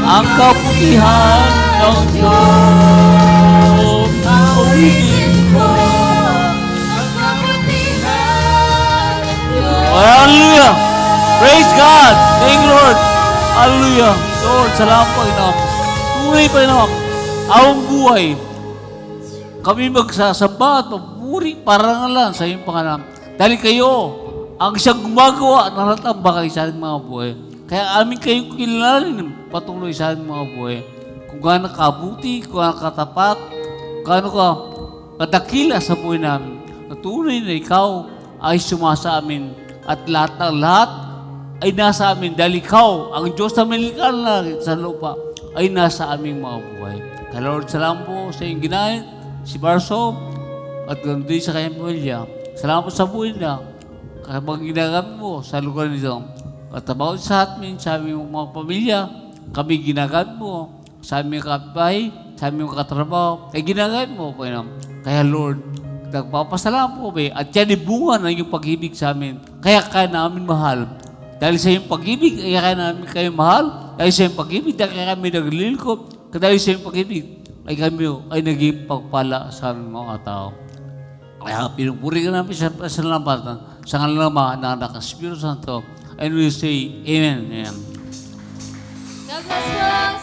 ang kabutihan ng Diyos. Awitin ko. ang kabutihan ng Diyos. Hallelujah! Praise God! Thank you, Lord! Hallelujah! Lord, salamat po, Panginoon. Tunay, Panginoon, awang buhay. Kami magsasamba at papuri parangalan sa iyong pangalan. Dahil kayo, ang siyang gumagawa ng lahat ang bagay sa ating mga buhay. Kaya amin kayong kilalanin patuloy sa ating mga buhay. Kung gaano kabuti, kung gaano katapat, kung gaano ka kadakila sa buhay namin. Tunay na ikaw ay sumasa amin at lahat ng lahat ay nasa amin dahil ikaw, ang Diyos na milikha ng langit sa lupa, ay nasa aming mga buhay. Kaya Lord, salamat po sa iyong ginahit, si Barso, at ganoon din sa kanyang pamilya. Salamat po sa buhay na kapag ginagamit mo sa lugar nito. At about sa amin, sa aming mga pamilya, kami ginagamit mo sa aming kapitbahay, sa aming katrabaho, ay ginagamit mo, Panginoon. Kaya Lord, nagpapasalamat po kami at yan ay bunga ng iyong pag-ibig sa amin. Kaya namin mahal. Dahil sa iyong pag-ibig, kaya namin kayo mahal. Dahil sa iyong pag-ibig, kaya kami naglilingkod. Dahil sa iyong pag-ibig, ay kami ay naging pagpala sa aming mga tao. Kaya pinupuri ka namin sa pasalamatan sa kanilang mga anak ng Espiritu Santo. And we say, Amen. Amen. God bless you.